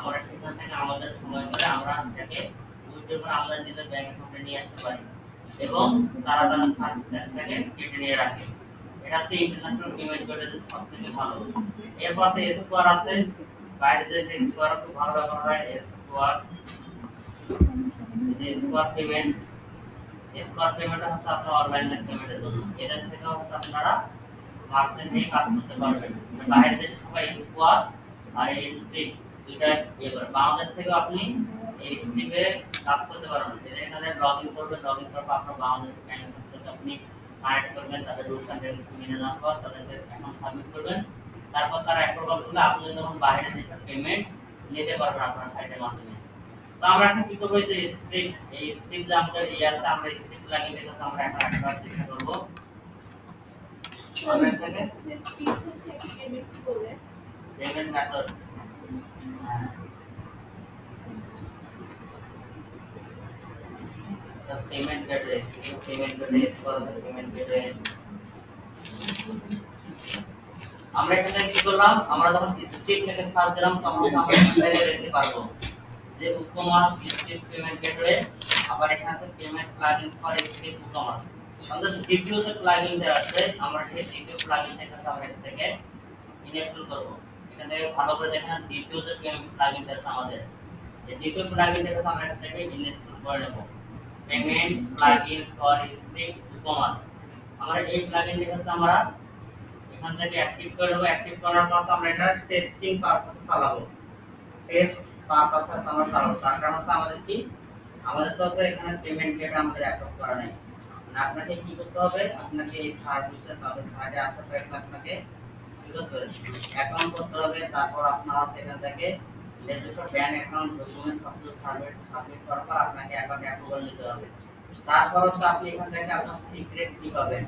আমরা সেখান থেকে আমাদের সময় করে আমরা সেটাকে উইথড্র করে আমাদের নিজের ব্যাংক অ্যাকাউন্টে নিয়ে আসতে পারি এবং তারা তাদের সার্ভিসটাকে কেটে নিয়ে রাখে। এটা হচ্ছে ইন্টারন্যাশনাল পেমেন্ট গেটওয়ে সবথেকে ভালো। এরপর আছে স্কোয়ার আছে বাইরের দেশে স্কোয়ার খুব ভালো ব্যবহার হয়। স্কোয়ার পেমেন্ট হচ্ছে আপনার অনলাইন পেমেন্টের জন্য এদের থেকে হচ্ছে আপনারা মার্চেন্ট নিয়ে কাজ করতে পারবেন। বাইরের দেশে সবাই স্কোয়ার আর এই স্ট্রিপ দুইটা ইয়ে করে বাংলাদেশ থেকে আপনি এই স্ট্রিপে কাজ করতে পারবেন। এখানে লগইন করবেন লগইন করার পর আপনার বাংলাদেশের ব্যাংক অ্যাকাউন্টে আপনি কানেক্ট করবেন তাদের রুলস এন্ড রেগুলেশন মেনে নেওয়ার পর তাদেরকে অ্যাকাউন্ট সাবমিট করবেন। তারপর তারা অ্যাপ্রুভাল করলে আপনি তখন বাইরের দেশের পেমেন্ট নিতে পারবেন আপনার সাইটের মাধ্যমে। তো আমরা এখন কি করব এই স্ট্রিপ যে আমাদের এই আছে আমরা স্ট্রিপ লাগিয়ে দেখে আমরা এখন একবার চেষ্টা করব। আমরা এখানে স্ট্রিপ হচ্ছে পেমেন্ট করলে payment method the payment gateway is for the payment gateway। আমরা এখানে কি করলাম আমরা যখন স্ট্রিপ লিখে সার্চ দিলাম তখন আমরা এখানে দেখতে পারবো যে উত্তমাস স্ট্রিপ পেমেন্ট গেটওয়ে আবার এখানে আছে payment plugin for strip Uttamas. আমাদের দ্বিতীয় যে প্লাগইনটা আছে আমরা সেই দ্বিতীয় প্লাগইনটাকে আমরা এখান থেকে ইনস্টল করব। এখানে ভালো করে দেখেন দ্বিতীয় যে পেমেন্ট প্লাগইনটা আছে আমাদের এই দ্বিতীয় প্লাগইনটাকে আমরা এখান থেকে ইনস্টল করে নেব। Payment plugin for strip Uttamas আমরা এই প্লাগইনটাকে আমরা এখান থেকে অ্যাক্টিভ করে নেব। অ্যাক্টিভ করার পর আমরা এটা টেস্টিং পারপাসে চালাবো। টেস্ট পারপাসে আমরা চালাবো তার কারণ হচ্ছে আমাদের কি আমাদের তো এখানে পেমেন্ট গেট আমাদের অ্যাপ্রুভ করা নাই। মানে আপনাকে কি করতে হবে আপনাকে এই সার্ভিসে তাদের সাইটে আসার পর আপনাকে কি করতে হবে অ্যাকাউন্ট করতে হবে। তারপর আপনার এখান থেকে নিজস্ব ব্যাংক অ্যাকাউন্ট ডকুমেন্ট সবকিছু সাবমিট করার পর আপনাকে অ্যাকাউন্ট অ্যাপ্রুভাল নিতে হবে। তারপর হচ্ছে আপনি এখান থেকে আপনার সিক্রেট কি পাবেন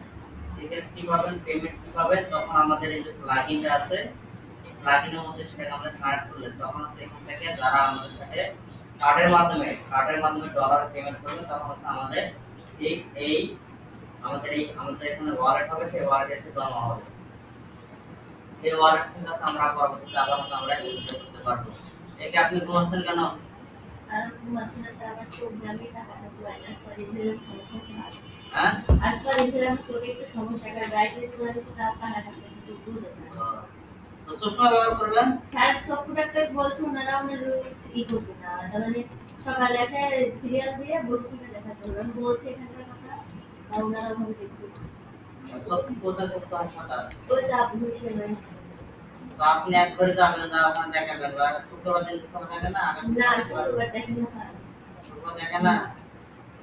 পেমেন্ট কি পাবেন তখন আমাদের এই যে প্লাগইনটা আছে এই প্লাগইনের মধ্যে সেটাকে আমরা কানেক্ট করলে তখন হচ্ছে এখান থেকে যারা আমাদের সাথে কার্ডের মাধ্যমে ডলার পেমেন্ট করবে তখন হচ্ছে আমাদের আমাদের এখানে ওয়ালেট হবে সেই ওয়ালেটে এসে জমা হবে। সেই ওয়ালেট থেকে আমরা পরবর্তীতে আবার আমরা ইউজ করতে পারবো। একে আপনি ঘুমাচ্ছেন কেন? আর ঘুমাচ্ছি না স্যার আমার চোখ দামি টাকাটা মাইনাস করে দিলে সমস্যা স্যার। হ্যাঁ আজকাল দিলে আমার চোখে একটু সমস্যা কারণ ব্রাইটনেস করেছে তার টাকাটা একটু দূর তো চশমা ব্যবহার করবেন। স্যার চক্ষু ডাক্তার বলছে ওনারা ওনার করবে না তার মানে সকালে এসে সিরিয়াল দিয়ে বস্তুটা দেখাতে হবে আমি বলছি এখানকার কথা তা ওনারা ওভাবে দেখবে। চক্ষু কোথায় চক্ষু হাসপাতাল ওই যে আপনি সেখানে তো আপনি একবারে যাবেন না ওখানে দেখাবেন শুক্রবার দিন খোলা থাকে না না শুক্রবার দেখেন না স্যার দেখেন না,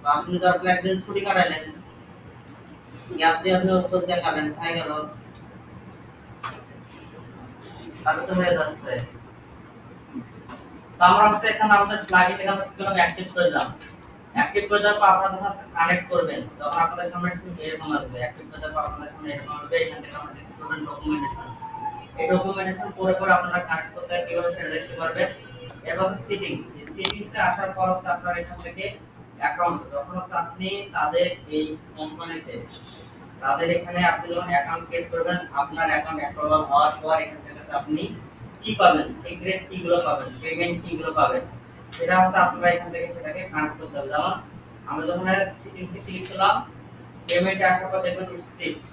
তো আপনি দরকার একদিন ছুটি কাটাইলেন, গ্যাপ দিয়ে আপনি ওষুধ দিয়ে খাবেন, খাই গেল, তাহলে তো হয়ে যাচ্ছে। তো আমরা হচ্ছে এখানে আমাদের প্লাগইন এখানে কিভাবে অ্যাক্টিভ করে দিলাম। অ্যাক্টিভ করে দেওয়ার পর আপনারা যখন কানেক্ট করবেন, তখন আপনাদের সামনে ঠিক এরকম আসবে। অ্যাক্টিভ করে দেওয়ার পর আপনাদের সামনে এরকম আসবে, এখান থেকে আমরা দেখতে পাবেন ডকুমেন্টেশন। এই ডকুমেন্টেশন পড়ে পড়ে আপনারা কানেক্ট করতে কিভাবে সেটা দেখতে পারবেন। এরপর সেটিংস, এই সেটিংসে আসার পর হচ্ছে আপনারা এখান থেকে অ্যাকাউন্ট, যখন হচ্ছে আপনি তাদের এই কোম্পানিতে তাদের এখানে আপনি যখন অ্যাকাউন্ট ক্রিয়েট করবেন, আপনার অ্যাকাউন্ট অ্যাপ্রুভাল হওয়ার পর এখান থেকে আপনি কি পাবেন, সিক্রেট কি গুলো পাবেন, পেমেন্ট কি গুলো পাবেন, সেটা হচ্ছে আপনারা এখান থেকে সেটাকে কানেক্ট করতে হবে। যেমন আমরা যখন সেটিংসে ক্লিক করলাম, পেমেন্টে আসার পর দেখবেন স্ক্রিপ্ট,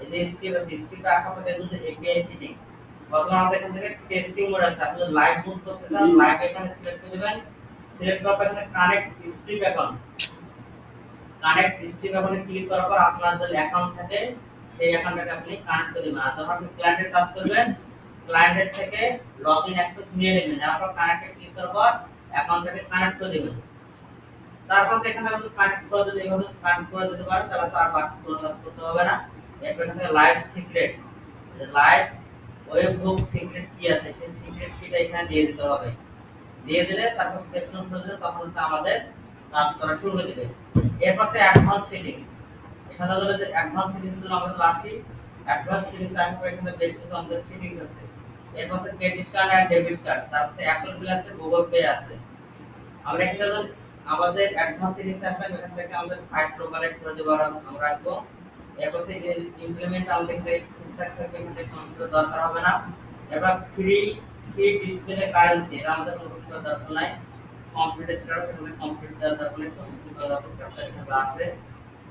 এই যে স্ক্রিপ্ট আছে, স্ক্রিপ্টে আসার পর দেখবেন যে এপিআই সেটিং। প্রথমে আমাদের এখান থেকে টেস্টিং মোড আছে, আপনি লাইভ মুড করতে চান, লাইভ এখানে সিলেক্ট করে দিবেন। সিলেক্ট করার পর এখানে connect script account, connect stream অ্যাকাউন্টে ক্লিক করার পর আপনার যে অ্যাকাউন্ট থাকে সেই অ্যাকাউন্টটাকে আপনি কানেক্ট করে দিবেন। আর যখন আপনি ক্লায়েন্টের কাজ করবেন, ক্লায়েন্টের থেকে লগইন অ্যাক্সেস নিয়ে নেবেন, তারপর কানেক্টে ক্লিক করার পর অ্যাকাউন্টটাকে কানেক্ট করে দিবেন। তারপর এখানে আপনি কানেক্ট করে দিলে এইভাবে কানেক্ট করে দিতে পারেন, তাহলে আর বাকি কোনো কাজ করতে হবে না। এরপর এখানে live secret, live web hook secret কি আছে সেই সিক্রেট কিটা এখানে দিয়ে দিতে হবে। দিয়ে দিলে তারপর সেকশন খুলে দিলে তখন হচ্ছে আমাদের কাজ করা শুরু হয়ে যাবে। এরপর আছে অ্যাডভান্স সেটিংস, এখানে হলো যে অ্যাডভান্স সেটিংস গুলো আমরা আসি। অ্যাডভান্স সেটিংস আসলে এখানে বেশ কিছু আমাদের সেটিংস আছে। এরপর আছে ক্রেডিট কার্ড আর ডেবিট কার্ড, তারপর আছে অ্যাপল পে আছে, গুগল পে আছে। আমরা এখানে যখন আমাদের অ্যাডভান্স সেটিংস আসলে এখান থেকে আমাদের সাইট প্রোভাইড করে দেব আমরা রাখবো। এরপর আছে ইমপ্লিমেন্ট আমাদের এখানে ঠিকঠাক থাকবে, এখানে কনফিগার দরকার হবে না। এবার ফ্রি ডিসপ্লে কারেন্সি, এটা আমাদের কোনো কিছু দরকার নাই। কমপ্লিট স্ট্যাটাস এখানে কমপ্লিট দেওয়ার দরকার নেই, তো কিছু দরকার এখানে আসবে।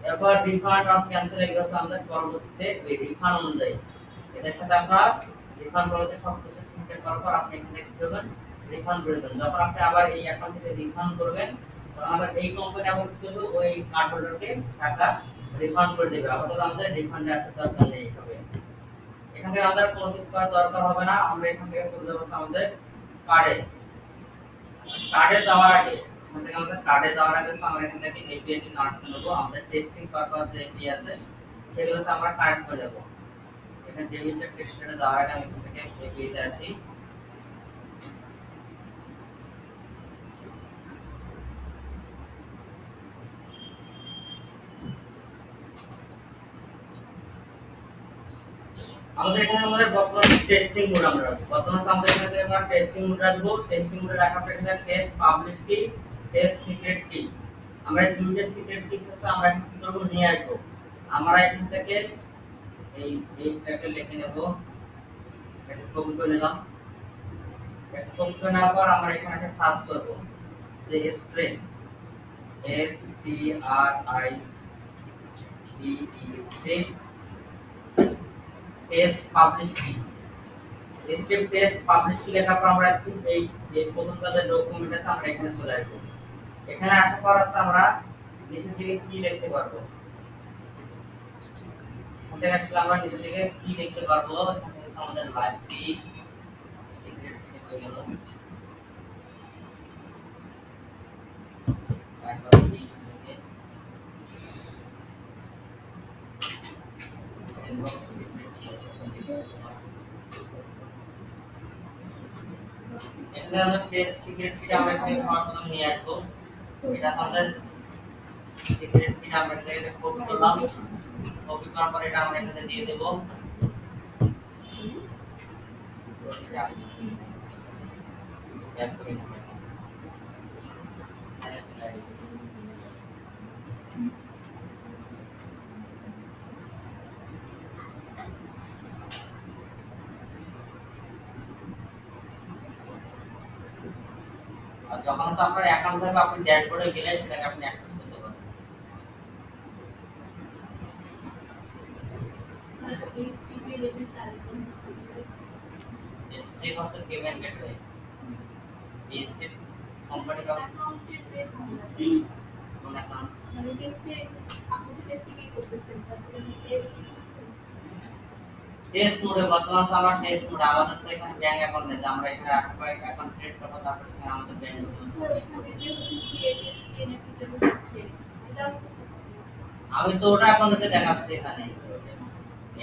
এরপর রিফান্ড আর ক্যান্সেল এগুলো আমাদের পরবর্তীতে ওই রিফান্ড অনুযায়ী এদের সাথে আপনারা রিফান্ড করেছে সব কিছু ঠিকঠাক করার পর আপনি এখানে কি করবেন, রিফান্ড করে দেবেন। যখন আপনি আবার এই অ্যাকাউন্ট থেকে রিফান্ড করবেন, তখন আবার এই কোম্পানি আবার কি করবে, ওই কার্ড হোল্ডারকে টাকা রিফান্ড করে দেবে। আপাতত আমাদের রিফান্ডে আসার দরকার নেই হিসাবে। এখান থেকে আমাদের কোনো কিছু করার দরকার হবে না। আমরা এখান থেকে চলে যাবো আমাদের কার্ডে। কার্ডে যাওয়ার আগে, এখান থেকে আমাদের কার্ডে যাওয়ার আগে আমরা এখান থেকে এপিআই টি কানেক্ট করব। আমাদের টেস্টিং পারপাস যে এপিআই আছে সেগুলো আমরা কানেক্ট করে দেব। এখানে ডেবিটের টেস্টে যাওয়ার আগে আমি এখান থেকে এপিআই তে আসি। আমাদের এখানে আমাদের বর্তমানে টেস্টিং মোড আমরা রাখবো। বর্তমানে আমাদের এখানে আমরা টেস্টিং মোড রাখবো। টেস্টিং মোডে রাখার পর এখানে টেস্ট পাবলিশ কি, টেস্ট সিক্রেট কি, আমরা এই দুইটা সিক্রেট কি হচ্ছে আমরা এখন কি করব, নিয়ে আসবো। আমরা এখান থেকে এইটাকে লিখে নেব, এটা কপি করে নিলাম। এটা কপি করে নেওয়ার পর আমরা এখানে একটা সার্চ করব যে string, S T R I E string test publish কি, স্টেপ টেস্ট পাবলিশ কি লেখার পর আমরা এই প্রথম কাজের ডকুমেন্ট আছে আমরা এখানে চলে আসবো। এখানে আসার পর আছে আমরা নিচের দিকে কি লিখতে পারবো, এখানে আসলে আমরা নিচের দিকে কি লিখতে পারবো। এখানে হচ্ছে আমাদের লাইভ কি সিক্রেট কি হয়ে গেল। তারপর এই থেকে সেন্ডবক্স সিক্রেট কি আছে এখানে আমরা টেস্ট সিক্রেট কি আমরা এখানে প্রথমে নিয়ে আসবো। এটা আমাদের সিক্রেট কি আমরা এখানে কপি করলাম। কপি করার পর এটা আমরা এখানে দিয়ে দেব। আর যখন আপনার অ্যাকাউন্ট থাকবে আপনি ড্যাশবোর্ডে গেলে সেটাকে আপনি অ্যাক্সেস করতে পারবেন। স্টেপ হচ্ছে পেমেন্ট গেটওয়ে। এই স্টেপ কোম্পানি का অ্যাকাউন্টের যে কোন অ্যাকাউন্ট মানে টেস্টে আপনি টেস্টে কি করতেছেন তারপরে টেস্ট মোডে বর্তমান তো আমরা টেস্ট মোডে আমাদের তো এখানে ব্যাংক অ্যাকাউন্ট নেই, আমরা এখানে অ্যাকাউন্ট ক্রিয়েট করব, তারপর সেখানে আমাদের ব্যাংক স্যার এখানে যে হচ্ছে কি টেস্ট কি জন্য যাচ্ছে এটা আমি তো ওটা আপনাদেরকে দেখাচ্ছি এখানে।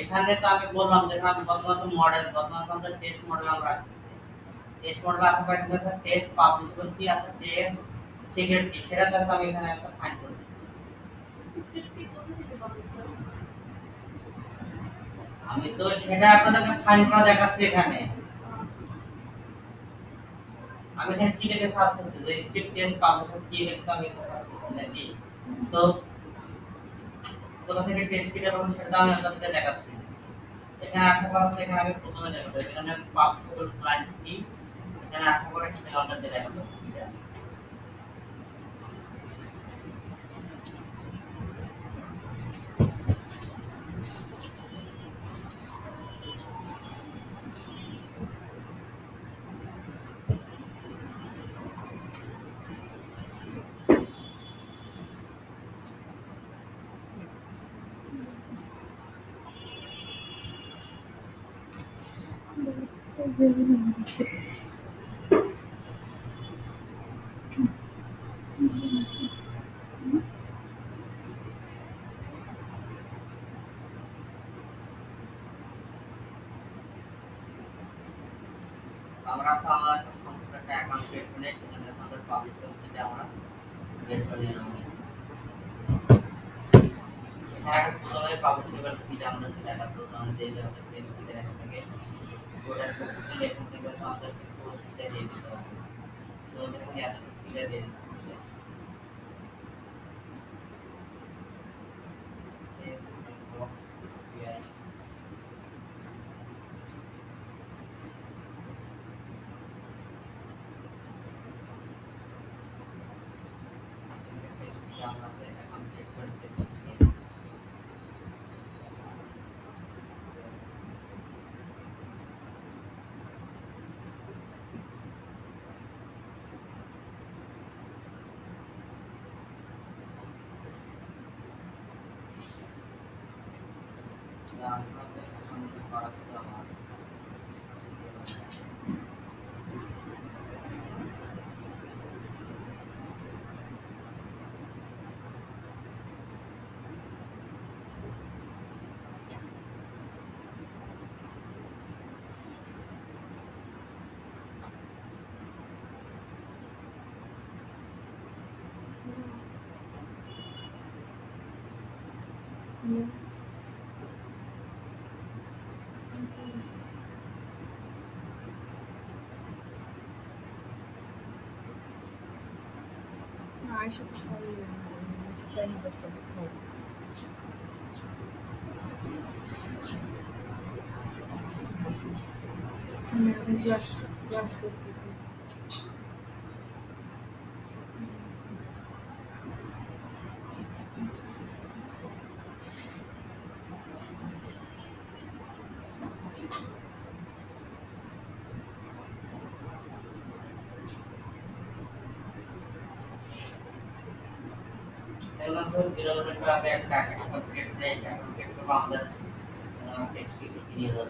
এখানে তো আমি বললাম যে এখানে বর্তমান মডেল, বর্তমান আমাদের টেস্ট মডেল আমরা রাখতেছি। টেস্ট মডেল আসার পরে কিন্তু টেস্ট পাবলিশেবল কি আছে, টেস্ট সিক্রেট কি, সেটা তো আমি এখানে একটা ফাইন করে দিচ্ছি। সিক্রেট কি কোথা থেকে পাবলিশ করব? আমি তো সেটা আপনাদেরকে ফাইন করা দেখাচ্ছি এখানে। আমি এখানে কি লিখে সার্চ করছি যে স্ক্রিপ্ট টেস্ট পাবলিশেবল কি লিখে আমি সার্চ করছি নাকি। তো কোথা থেকে টেস্ট কিটা পাবো সেটা আমি আপনাদেরকে দেখাচ্ছি। এখানে আসার পর এখানে আমি প্রথমে দেখাবো এখানে পাবলিশেবল ক্লায়েন্ট কি, এখানে আসার পরে সেটা আপনাদেরকে দেখাবো কিটা। আমরা আমার সম্পূর্ণ একটা অ্যাকাউন্ট ক্রিয়েট করে সেখানে আমাদের পাবলিশ করতে আমরা বের করে নিলাম। এখানে প্রথমে পাবলিশেবল কিটা আমাদের দেখা প্রথমে দিয়ে দেওয়া হবে, পেজ কিটা দেখা থাকে ওটার প্রত্যেকটা এখান থেকে আমাদের পুরো কিটা দিয়ে দিতে হবে। তো এখানে এত কিটা দিয়ে দিতে হবে। এস বক্স পিআই পেজ কিটা আমরা অ্যাকাউন্ট ক্রিয়েট করে দিতে হবে। আয়সা তো খাওয়াই তাই না দশটা খাওয়া আমি ক্লাস ক্লাস করতেছি সেগুলো তো ডেভেলপমেন্ট হবে একটা একটা ক্রিয়েট করে এটা ক্রিয়েট করব আমাদের টেক্সট কি দিয়ে দেব।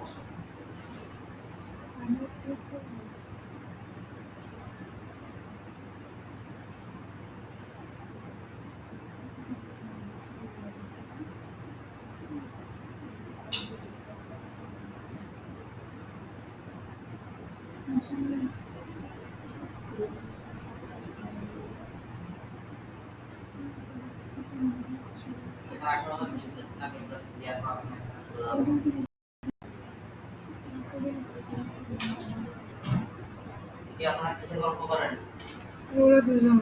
সেটা আসলে বিজনেস না বিজনেস দেওয়ার মাধ্যমে কি আপনারা কিসের গল্প করেন? ওরা দুজন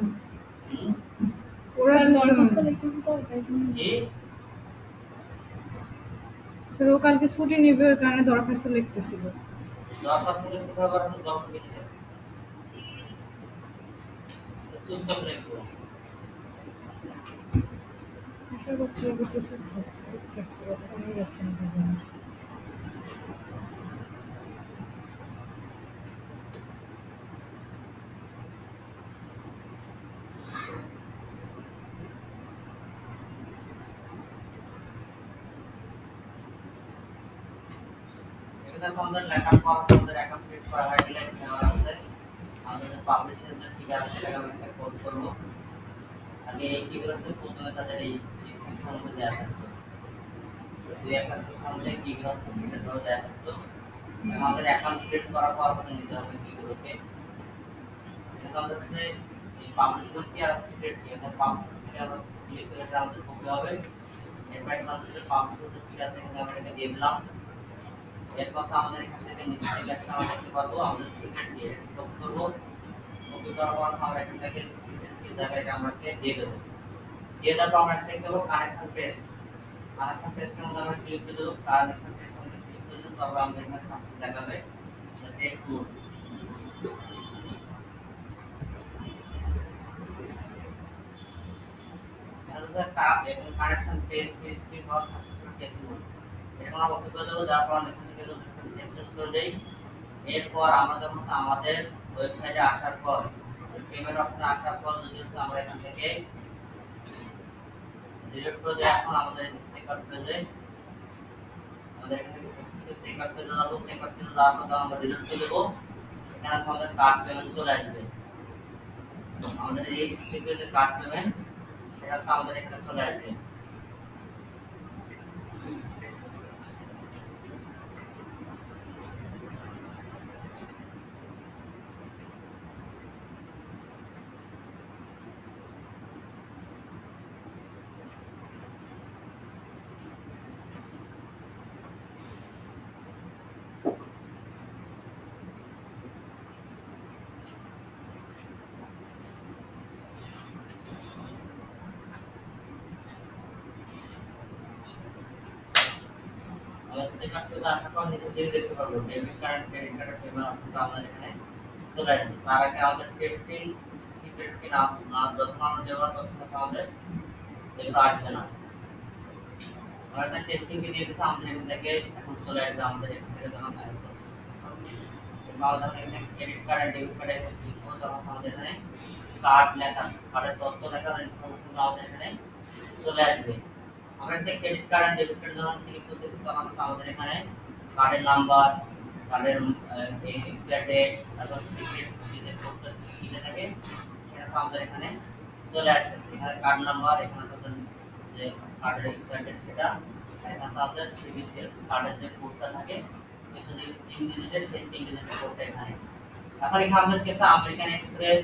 ওরা দরখাস্ত দুজন লিখতেছি তো তাই জন্য। কি স্যার ও কালকে ছুটি নেবে ওই কারণে দরখাস্ত লিখতেছিল দরখাস্ত লিখতে হবে আর গল্প কিসে চুপচাপ লিখবো। আশা করছি ও কিছু চুপ থাকতে কথা নিয়ে যাচ্ছে না দুজন এখানে আমাদের লেখার পর আমাদের অ্যাকাউন্ট ক্রিয়েট করা হয়ে গেলে এখানে আছে আমাদের পাবলিশের যে ঠিক আছে সেটা আমি একটা কোড করব। আগে এই কি গ্রসে প্রথমে তাদের এই সেকশন মধ্যে দেওয়া থাকতো, দুই একটা সেকশন মধ্যে কি গ্রস সিলেক্ট করে দেওয়া থাকতো। আমাদের অ্যাকাউন্ট ক্রিয়েট করার পর ওখানে নিতে হবে কি গ্রুপে, এটা আমাদের হচ্ছে এই পাবলিশমেন্ট কি আর সিক্রেট কি, এবং পাবলিশমেন্ট আমরা ক্লিক করে এটা আমাদের কপি হবে। এরপর আমাদের পাবলিশমেন্ট কি আছে এখানে আমরা এটা দিয়ে দিলাম। এরপর আমাদের এখানে থেকে নিচে সিলেক্ট আমরা দেখতে পারবো আমাদের সিক্রেট কি, এটা কপি করব। কপি করার পর আমরা এখান থেকে সিক্রেট কি জায়গায় আমরা দিয়ে দেব। দিয়ে দেওয়ার পর আমরা এখানে দেব কানেকশন পেস্ট। কানেকশন পেস্টের মধ্যে আমরা ক্লিক করে দেব, কানেকশন পেস্ট মধ্যে ক্লিক করে দেব, তারপর আমরা এখানে সাকসেস দেখাবে টেস্ট মোড। কানেকশন পেস্ট পেস্টে হওয়া সাকসেসফুল টেস্ট মোড, এটা আমরা কপি করে দেব। দেওয়ার পর এখান থেকে সেভ করে দেই। এরপর আমরা যখন আমাদের ওয়েবসাইটে আসার পর পেমেন্ট অপশনে আসার পর যদি আমরা এখান থেকে ডিলিট করে দেই, এখন আমাদের চেকআউট পেজে আমাদের এখানে চেকআউট পেজে যাব। চেকআউট পেজে যাওয়ার পর আমরা ডিলিট করে দেব। এখানে আমাদের কার্ড পেমেন্ট চলে আসবে। আমাদের এই স্টেপে যে কার্ড পেমেন্ট সেটা আমাদের এখানে চলে আসবে। চেকআউট পেজে আসার পর নিচে দিয়ে দেখতে পারবো ডেবিট কার্ড ক্রেডিট কার্ডের পেমেন্ট অপশনটা আমাদের এখানে চলে আসবে। তার আগে আমাদের টেস্টিং সিক্রেট কি না যখন আমরা দেব তখন আমাদের এগুলো আসবে না। আমরা একটা টেস্টিং কে দিয়ে দিচ্ছি, আমাদের এখান থেকে এখন চলে আসবে আমাদের এখান থেকে যখন আমাদের এখানে ক্রেডিট কার্ড আর ডেবিট কার্ডে ক্লিক করব, তখন আমাদের এখানে কার্ড লেখা কার্ডের তথ্য লেখা ইনফরমেশন আমাদের এখানে চলে আসবে। আমরা যে ক্রেডিট কার্ড আর ডেবিট কার্ড যখন ক্লিক করতেছি তখন আমাদের এখানে কার্ডের নাম্বার, কার্ডের এক্সপায়ার ডেট, তারপর সিক্রেট যে কোডটা দিতে থাকে সেটা আমাদের এখানে চলে আসছে। এখানে কার্ড নাম্বার, এখানে আমাদের যে কার্ডের এক্সপায়ার ডেট সেটা, এখানে আমাদের সিভিসিএল কার্ডের যে কোডটা থাকে পেছনে 3 ডিজিটের সেই 3 ডিজিটের কোডটা এখানে। এখন এখানে আমাদের কাছে American express,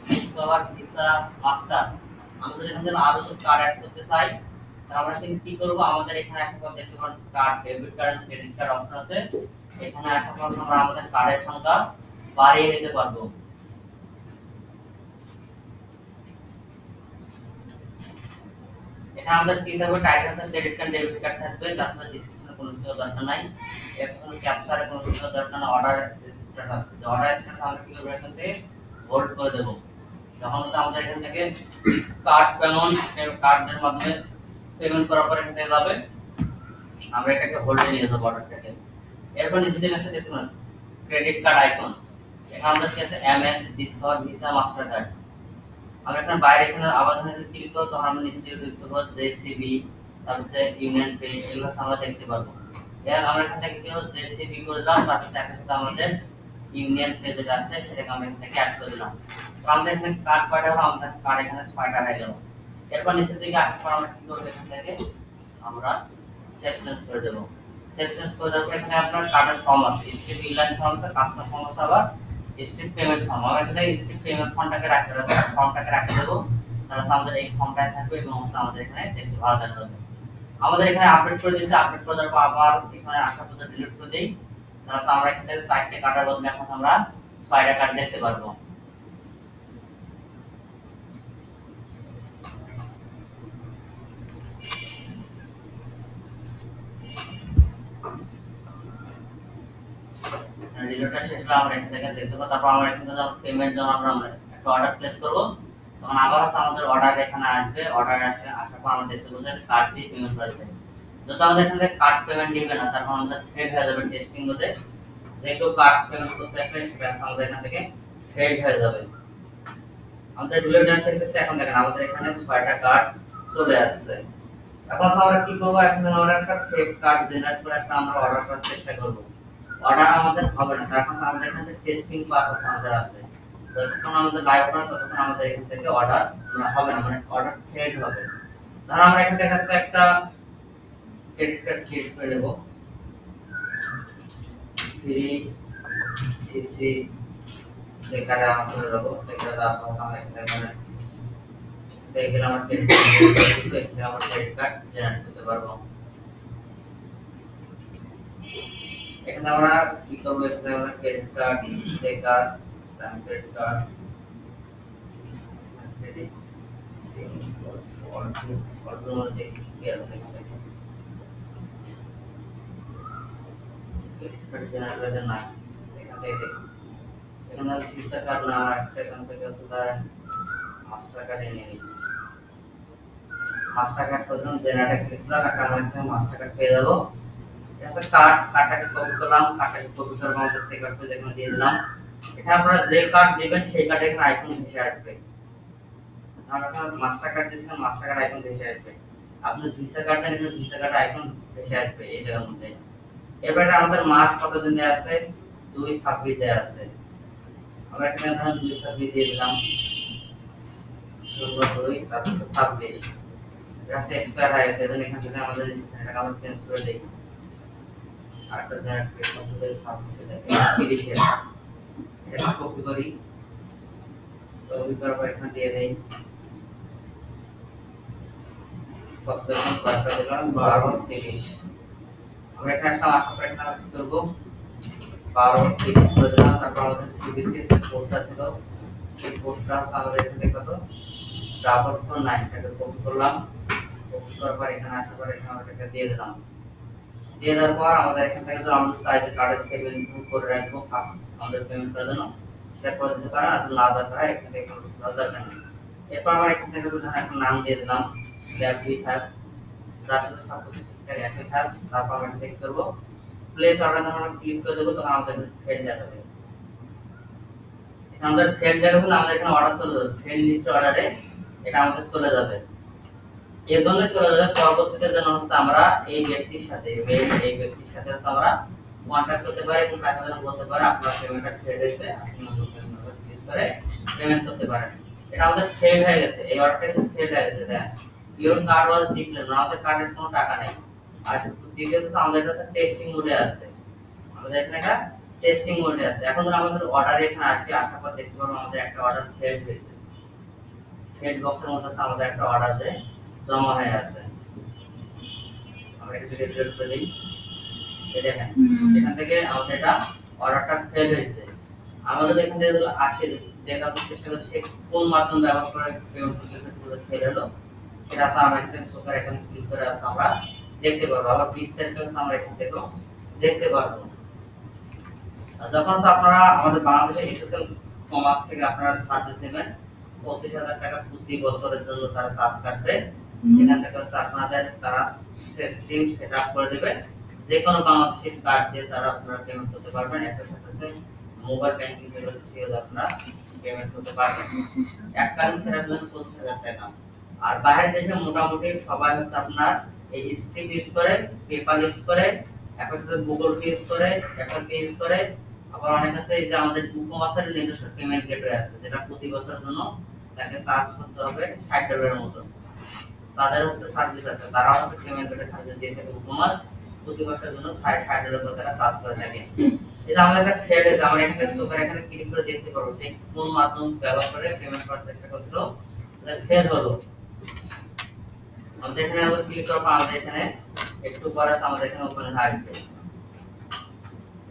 discover, visa, master আমাদের এখানে আরো যে কার্ড অ্যাড করতে চাই আমরা কি করব, আমাদের এখানে আসার পর দেখতে পারেন card debit card credit card option আছে। এখানে আসার পর আমরা আমাদের কার্ডের সংখ্যা বাড়িয়ে নিতে পারবো। এখানে আমাদের কি থাকবে, টাইটেল আছে ক্রেডিট কার্ড ডেবিট কার্ড থাকবে, তারপরে ডেসক্রিপশনে কোনো কিছু দরকার নাই, এখানে ক্যাপচারে কোনো কিছু দরকার না, অর্ডার স্ট্যাটাস অর্ডার স্ট্যাটাস আমরা কি করব, এখান থেকে হোল্ড করে দেব। যখন আমাদের এখান থেকে কার্ড পেমেন্ট কার্ডের মাধ্যমে পেমেন্ট করার পর এখানে যাবে, আমরা এটাকে হোল্ডে নিয়ে যাবো অর্ডারটাকে। এরপর নিচে দিকে একটা দেখতে পারেন ক্রেডিট কার্ড আইকন, এখানে আমাদের কি আছে MX, discover, visa, master card. আমরা এখানে বাইরে এখানে আবার যখন ক্লিক করব তখন আমরা নিচে দিকে দেখতে পাবো জেসিবি, তারপর ইউনিয়ন পে, এগুলো আমরা দেখতে পারবো। এর আমরা এখান থেকে কি হলো জেসিবি করে দিলাম, তারপর এখানে আমাদের ইউনিয়ন পে যেটা আছে সেটাকে আমরা এখান থেকে অ্যাড করে দিলাম। তো আমাদের এখানে কার্ড কয়টা হলো, আমাদের কার্ড এখানে 6টা হয়ে গেল। এরপর নিচের দিকে আসার পর আমরা কি করব, এখান থেকে আমরা সেভ চেঞ্জ করে দেব। সেভ চেঞ্জ করে দেওয়ার পর এখানে আপনার কার্ডের ফর্ম আছে, স্টেপ ইনলাইন ফর্ম আছে, কাস্টমার ফর্ম আছে, আবার স্টেপ পেমেন্ট ফর্ম। আমরা এখানে স্টেপ পেমেন্ট ফর্মটাকে রাখতে দেব, ফর্মটাকে রাখতে দেব, তাহলে আমাদের এই ফর্মটাই থাকবে এবং আমাদের এখানে দেখতে ভালো দেখা যাবে। আমাদের এখানে আপডেট করে দিয়েছে, আপডেট করে দেওয়ার পর আবার এখানে আসার পর ডিলিট করে দেই, তাহলে আমরা এখান থেকে 4টে কার্ডের বদলে এখন আমরা 6টা কার্ড দেখতে পারবো। ডিলিটটা শেষ হলে আমরা এখান থেকে দেখতে পাবো। তারপর আমরা এখান থেকে পেমেন্ট যখন আমরা একটা অর্ডার প্লেস করব তখন আবার আমাদের অর্ডার এখানে আসবে, অর্ডার আসার পর আমরা দেখতে পাবো যে কার্ড দিয়ে পেমেন্ট করেছে। যদি আমাদের এখানে কার্ড পেমেন্ট দিবে না তারপর আমাদের ফেল হয়ে যাবে টেস্টিং মধ্যে, যেহেতু কার্ড পেমেন্ট করতে আসলে সেটা আমাদের এখান থেকে ফেল হয়ে যাবে। আমাদের ডিলিট শেষ হচ্ছে, এখন দেখেন আমাদের এখানে 6টা কার্ড চলে আসছে। এখন আমরা কি করব, এখন আমরা একটা ফেক কার্ড জেনারেট করে একটা আমরা অর্ডার করার চেষ্টা করব। অর্ডার আমাদের হবে না, তারপর আমাদের এখানে টেস্টিং পারপাস আমাদের আছে, যতক্ষণ আমাদের লাইভ হবে না ততক্ষণ আমাদের এখান থেকে অর্ডার হবে না, মানে অর্ডার ফেড হবে। ধরো আমরা এখান থেকে একটা ক্রেডিট কার্ড ক্রিয়েট করে নেব, 3cc যেখানে আমরা চলে যাবো সেখানে তারপর আমরা এখানে দেখে আমার ক্রেডিট কার্ড জেনারেট করতে পারবো। এখানে আমরা কি করবো, এখানে আমরা credit card, check card, credit card, credit order কি আছে ক্রেডিট কার্ড জেনারেট নাই সেখান থেকে দেখি। এখানে ভিসা কার্ড না একটা এখান থেকে ধরেন মাস্টার কার্ড নিয়ে নিই। মাস্টার কার্ড প্রথম জেনারেট করলাম, একটা আমরা এখানে মাস্টার কার্ড পেয়ে যাবো। এটা কার্ডটাকে কপি করলাম, কার্ডটাকে কপি করে আমাদের সেই কার্ডটা যেখানে দিয়ে দিলাম। এখানে আপনারা যে কার্ড দিবেন সেই কার্ডে এখানে আইকন ভেসে আসবে। আমরা এখানে মাস্টার কার্ড দিয়েছিলাম, মাস্টার কার্ড আইকন ভেসে আসবে। আপনি ভিসা কার্ড দেন, ভিসা কার্ড আইকন ভেসে আসবে এই জায়গার মধ্যে। এবারে আমাদের মাস কত দিনে আছে, 2/26 এ আছে। আমরা এখানে ধরুন 2/26 দিয়ে দিলাম, 02 তারপর 26। এটা এক্সপায়ার হয়ে গেছে, এজন্য এখান থেকে আমাদের এটাকে আমরা চেঞ্জ করে দেই। আরেকটা জেনারেট করতে হবে 26 থেকে 30 এ। এটা কপি করি, কপি করার পর এখানে দিয়ে দেই। কত দিলাম, কয়টা দিলাম, 12/30। আমরা এখানে একটা মাস্টার কার্ড কানেক্ট করব, 12/30 করে দিলাম। তারপর আমাদের সিবিসি যে কোডটা ছিল সেই কোডটা আমাদের এখানে কত 999 টাকা কপি করলাম। কপি করার পর এখানে আসার পর এখানে আমরা এটা দিয়ে দিলাম। দিয়ে দেওয়ার পর আমাদের এখান থেকে তো আমরা চাই যে কার্ডের সেভিং করে রাখবো ফার্স্ট আমাদের পেমেন্ট করার জন্য, সেটা করে দিতে পারেন। আর না দরকার এখান থেকে কোনো দরকার নেই। এরপর আমরা এখান থেকে ধরুন একটা নাম দিয়ে দিলাম, গ্যাপ উই থাক, যার সাথে সবকিছু ঠিকঠাক একই থাক। তারপর আমরা ক্লিক করবো, প্লেস অর্ডার যখন আমরা ক্লিক করে দেবো তখন আমাদের ফেল দেখাবে। এখানে আমাদের ফেল দেখাবে না, আমাদের এখানে অর্ডার চলে যাবে, ফেল লিস্ট অর্ডারে এটা আমাদের চলে যাবে। এর জন্য চলে যাবে পরবর্তীতে যেন হচ্ছে আমরা এই ব্যক্তির সাথে এই ব্যক্তির সাথে আমরা কন্টাক্ট করতে পারি এবং টাকা যেন বলতে পারে আপনার পেমেন্টটা ফেল হয়েছে, আপনি নতুন পেমেন্ট ক্লিক করে পেমেন্ট করতে পারেন। এটা আমাদের ফেল হয়ে গেছে, এই অর্ডারটা কিন্তু ফেল হয়ে গেছে। দেন ইওর কার্ড ওয়াজ ডিক্লেয়ার্ড, আমাদের কার্ডের কোনো টাকা নেই। আর দ্বিতীয়ত আমাদের কাছে টেস্টিং মোডে আছে, আমাদের এখানে একটা টেস্টিং মোডে আছে। এখন ধর আমাদের অর্ডার এখানে আসে, আসার পর দেখতে পারবো আমাদের একটা অর্ডার ফেল হয়েছে। ফেল বক্সের মধ্যে আমাদের একটা অর্ডার আছে জমা হয়ে আছে। আমরা একটু রিফ্রেশ করে দিই, এই দেখেন এখান থেকে আমাদের এটা অর্ডারটা ফেল হয়েছে। আমাদের এখান থেকে আসে দেখার চেষ্টা করছি কোন মাধ্যম ব্যবহার করে পেমেন্ট করতেছে, সেটা ফেল হলো সেটা আমরা এখান থেকে সুপার এখানে ক্লিক করে আছে আমরা দেখতে পারবো। আবার বিস্তারিত আমরা এখান থেকে দেখতে পারবো। যখন আপনারা আমাদের বাংলাদেশে এসএসএল কমার্স থেকে আপনারা সার্ভিস নেবেন, 25,000 টাকা প্রতি বছরের জন্য তারা চার্জ কাটবে। সেখান থেকে আপনাদের তারা সিস্টেম সেট আপ করে দেবে, যে কোনো বাংলাদেশি কার্ড দিয়ে তারা আপনারা পেমেন্ট করতে পারবেন। একটা সাথে মোবাইল ব্যাংকিং ব্যবস্থা ছিল, আপনারা পেমেন্ট করতে পারবেন। এক কারেন্সি সেটার জন্য 25,000 টাকা। আর বাইরের দেশে মোটামুটি সবাই হচ্ছে আপনার এই স্ট্রিপ ইউজ করে, পেপাল ইউজ করে, এখন গুগল পে ইউজ করে, অ্যাপল পে ইউজ করে। আবার অনেক আছে যে আমাদের উপমাসের নিজস্ব পেমেন্ট গেটওয়ে আছে, যেটা প্রতি বছরের জন্য তাকে চার্জ করতে হবে $60 মতো। তাদের হচ্ছে সার্ভিস আছে, তারা হচ্ছে পেমেন্ট গেটওয়ে সার্ভিস দিয়ে থাকে। উপমাস প্রতি বছরের জন্য $60 করে তারা চার্জ করে থাকে। এটা আমাদের একটা থ্রেড আছে, আমরা এখানে সুপার এখানে ক্লিক করে দেখতে পারবো সেই কোন মাধ্যম ব্যবহার করে পেমেন্ট করার চেষ্টা করছিল, এটা ফেল হলো। আমাদের এখানে আবার ক্লিক করব, আমাদের এখানে একটু পরে আমাদের এখানে ওপেন আসবে।